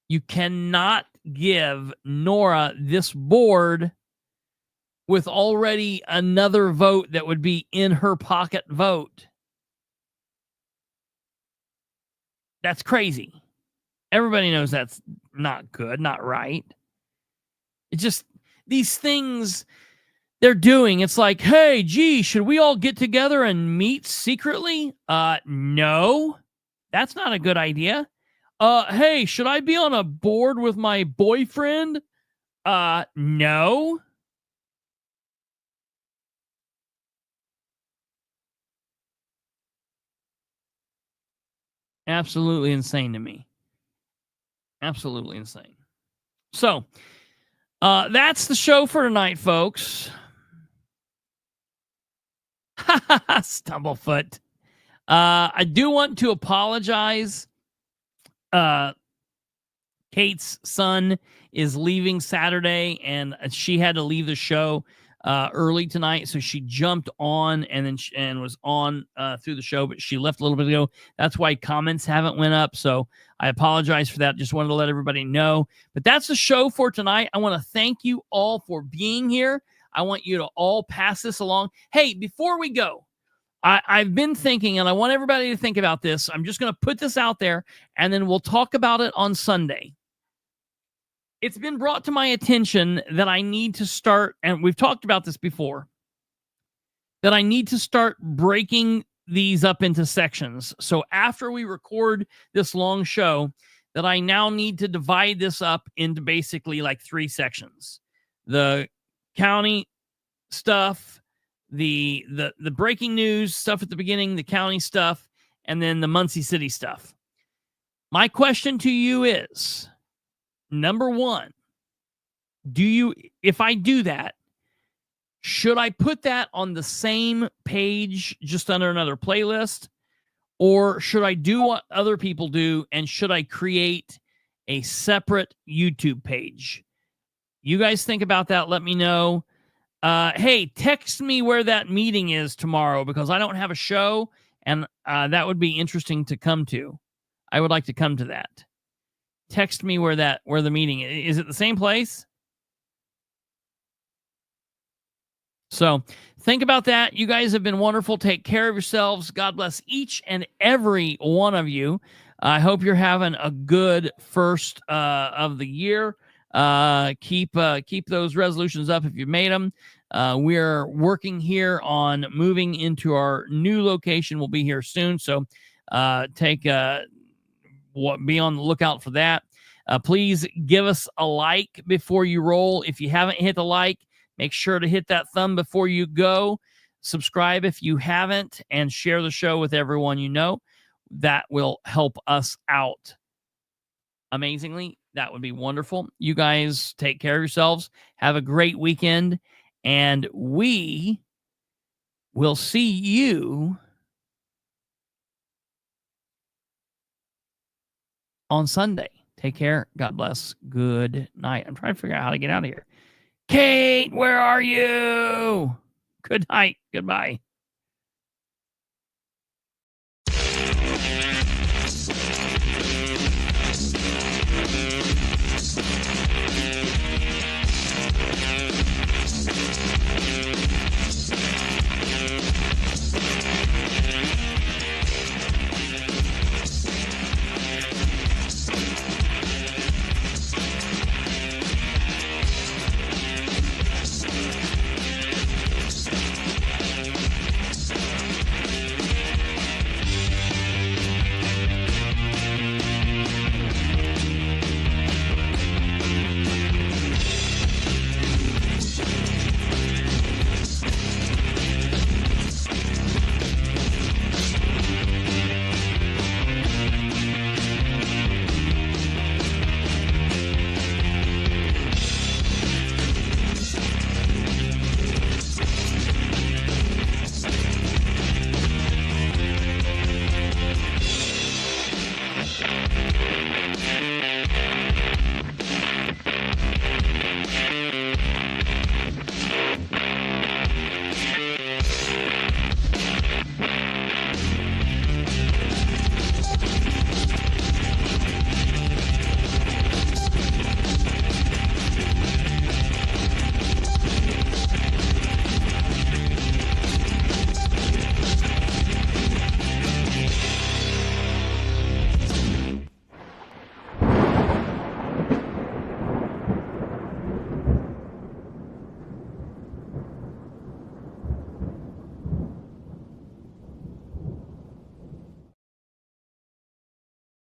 You cannot give Nora this board with already another vote that would be in her pocket vote. That's crazy. Everybody knows that's not good, not right. It's just these things they're doing. It's like, hey, gee, should we all get together and meet secretly? No, that's not a good idea. Hey, should I be on a board with my boyfriend? No. Absolutely insane to me. Absolutely insane. So, that's the show for tonight, folks. Stumblefoot. I do want to apologize. Kate's son is leaving Saturday, and she had to leave the show early tonight, so she jumped on and was on through the show, but she left a little bit ago. That's why comments haven't went up, so I apologize for that. Just wanted to let everybody know. But that's the show for tonight. I want to thank you all for being here. I want you to all pass this along. Hey, before we go, I've been thinking, and I want everybody to think about this. I'm just going to put this out there, and then we'll talk about it on Sunday. It's been brought to my attention that I need to start, and we've talked about this before, that I need to start breaking these up into sections. So after we record this long show, that I now need to divide this up into basically like 3 sections. The county stuff, the breaking news stuff at the beginning, the county stuff, and then the Muncie City stuff. My question to you is, number 1, if I do that, should I put that on the same page just under another playlist? Or should I do what other people do, and should I create a separate YouTube page? You guys think about that. Let me know. Hey, text me where that meeting is tomorrow, because I don't have a show, and that would be interesting to come to. I would like to come to that. Text me where the meeting is. Is it the same place? So think about that. You guys have been wonderful. Take care of yourselves. God bless each and every one of you. I hope you're having a good first of the year. Keep those resolutions up if you've made them. We're working here on moving into our new location. We'll be here soon. So be on the lookout for that. Please give us a like before you roll. If you haven't hit the like, make sure to hit that thumb before you go. Subscribe if you haven't, and share the show with everyone you know. That will help us out amazingly. That would be wonderful. You guys take care of yourselves. Have a great weekend, and we will see you on Sunday. Take care. God bless. Good night. I'm trying to figure out how to get out of here. Kate, where are you? Good night. Goodbye.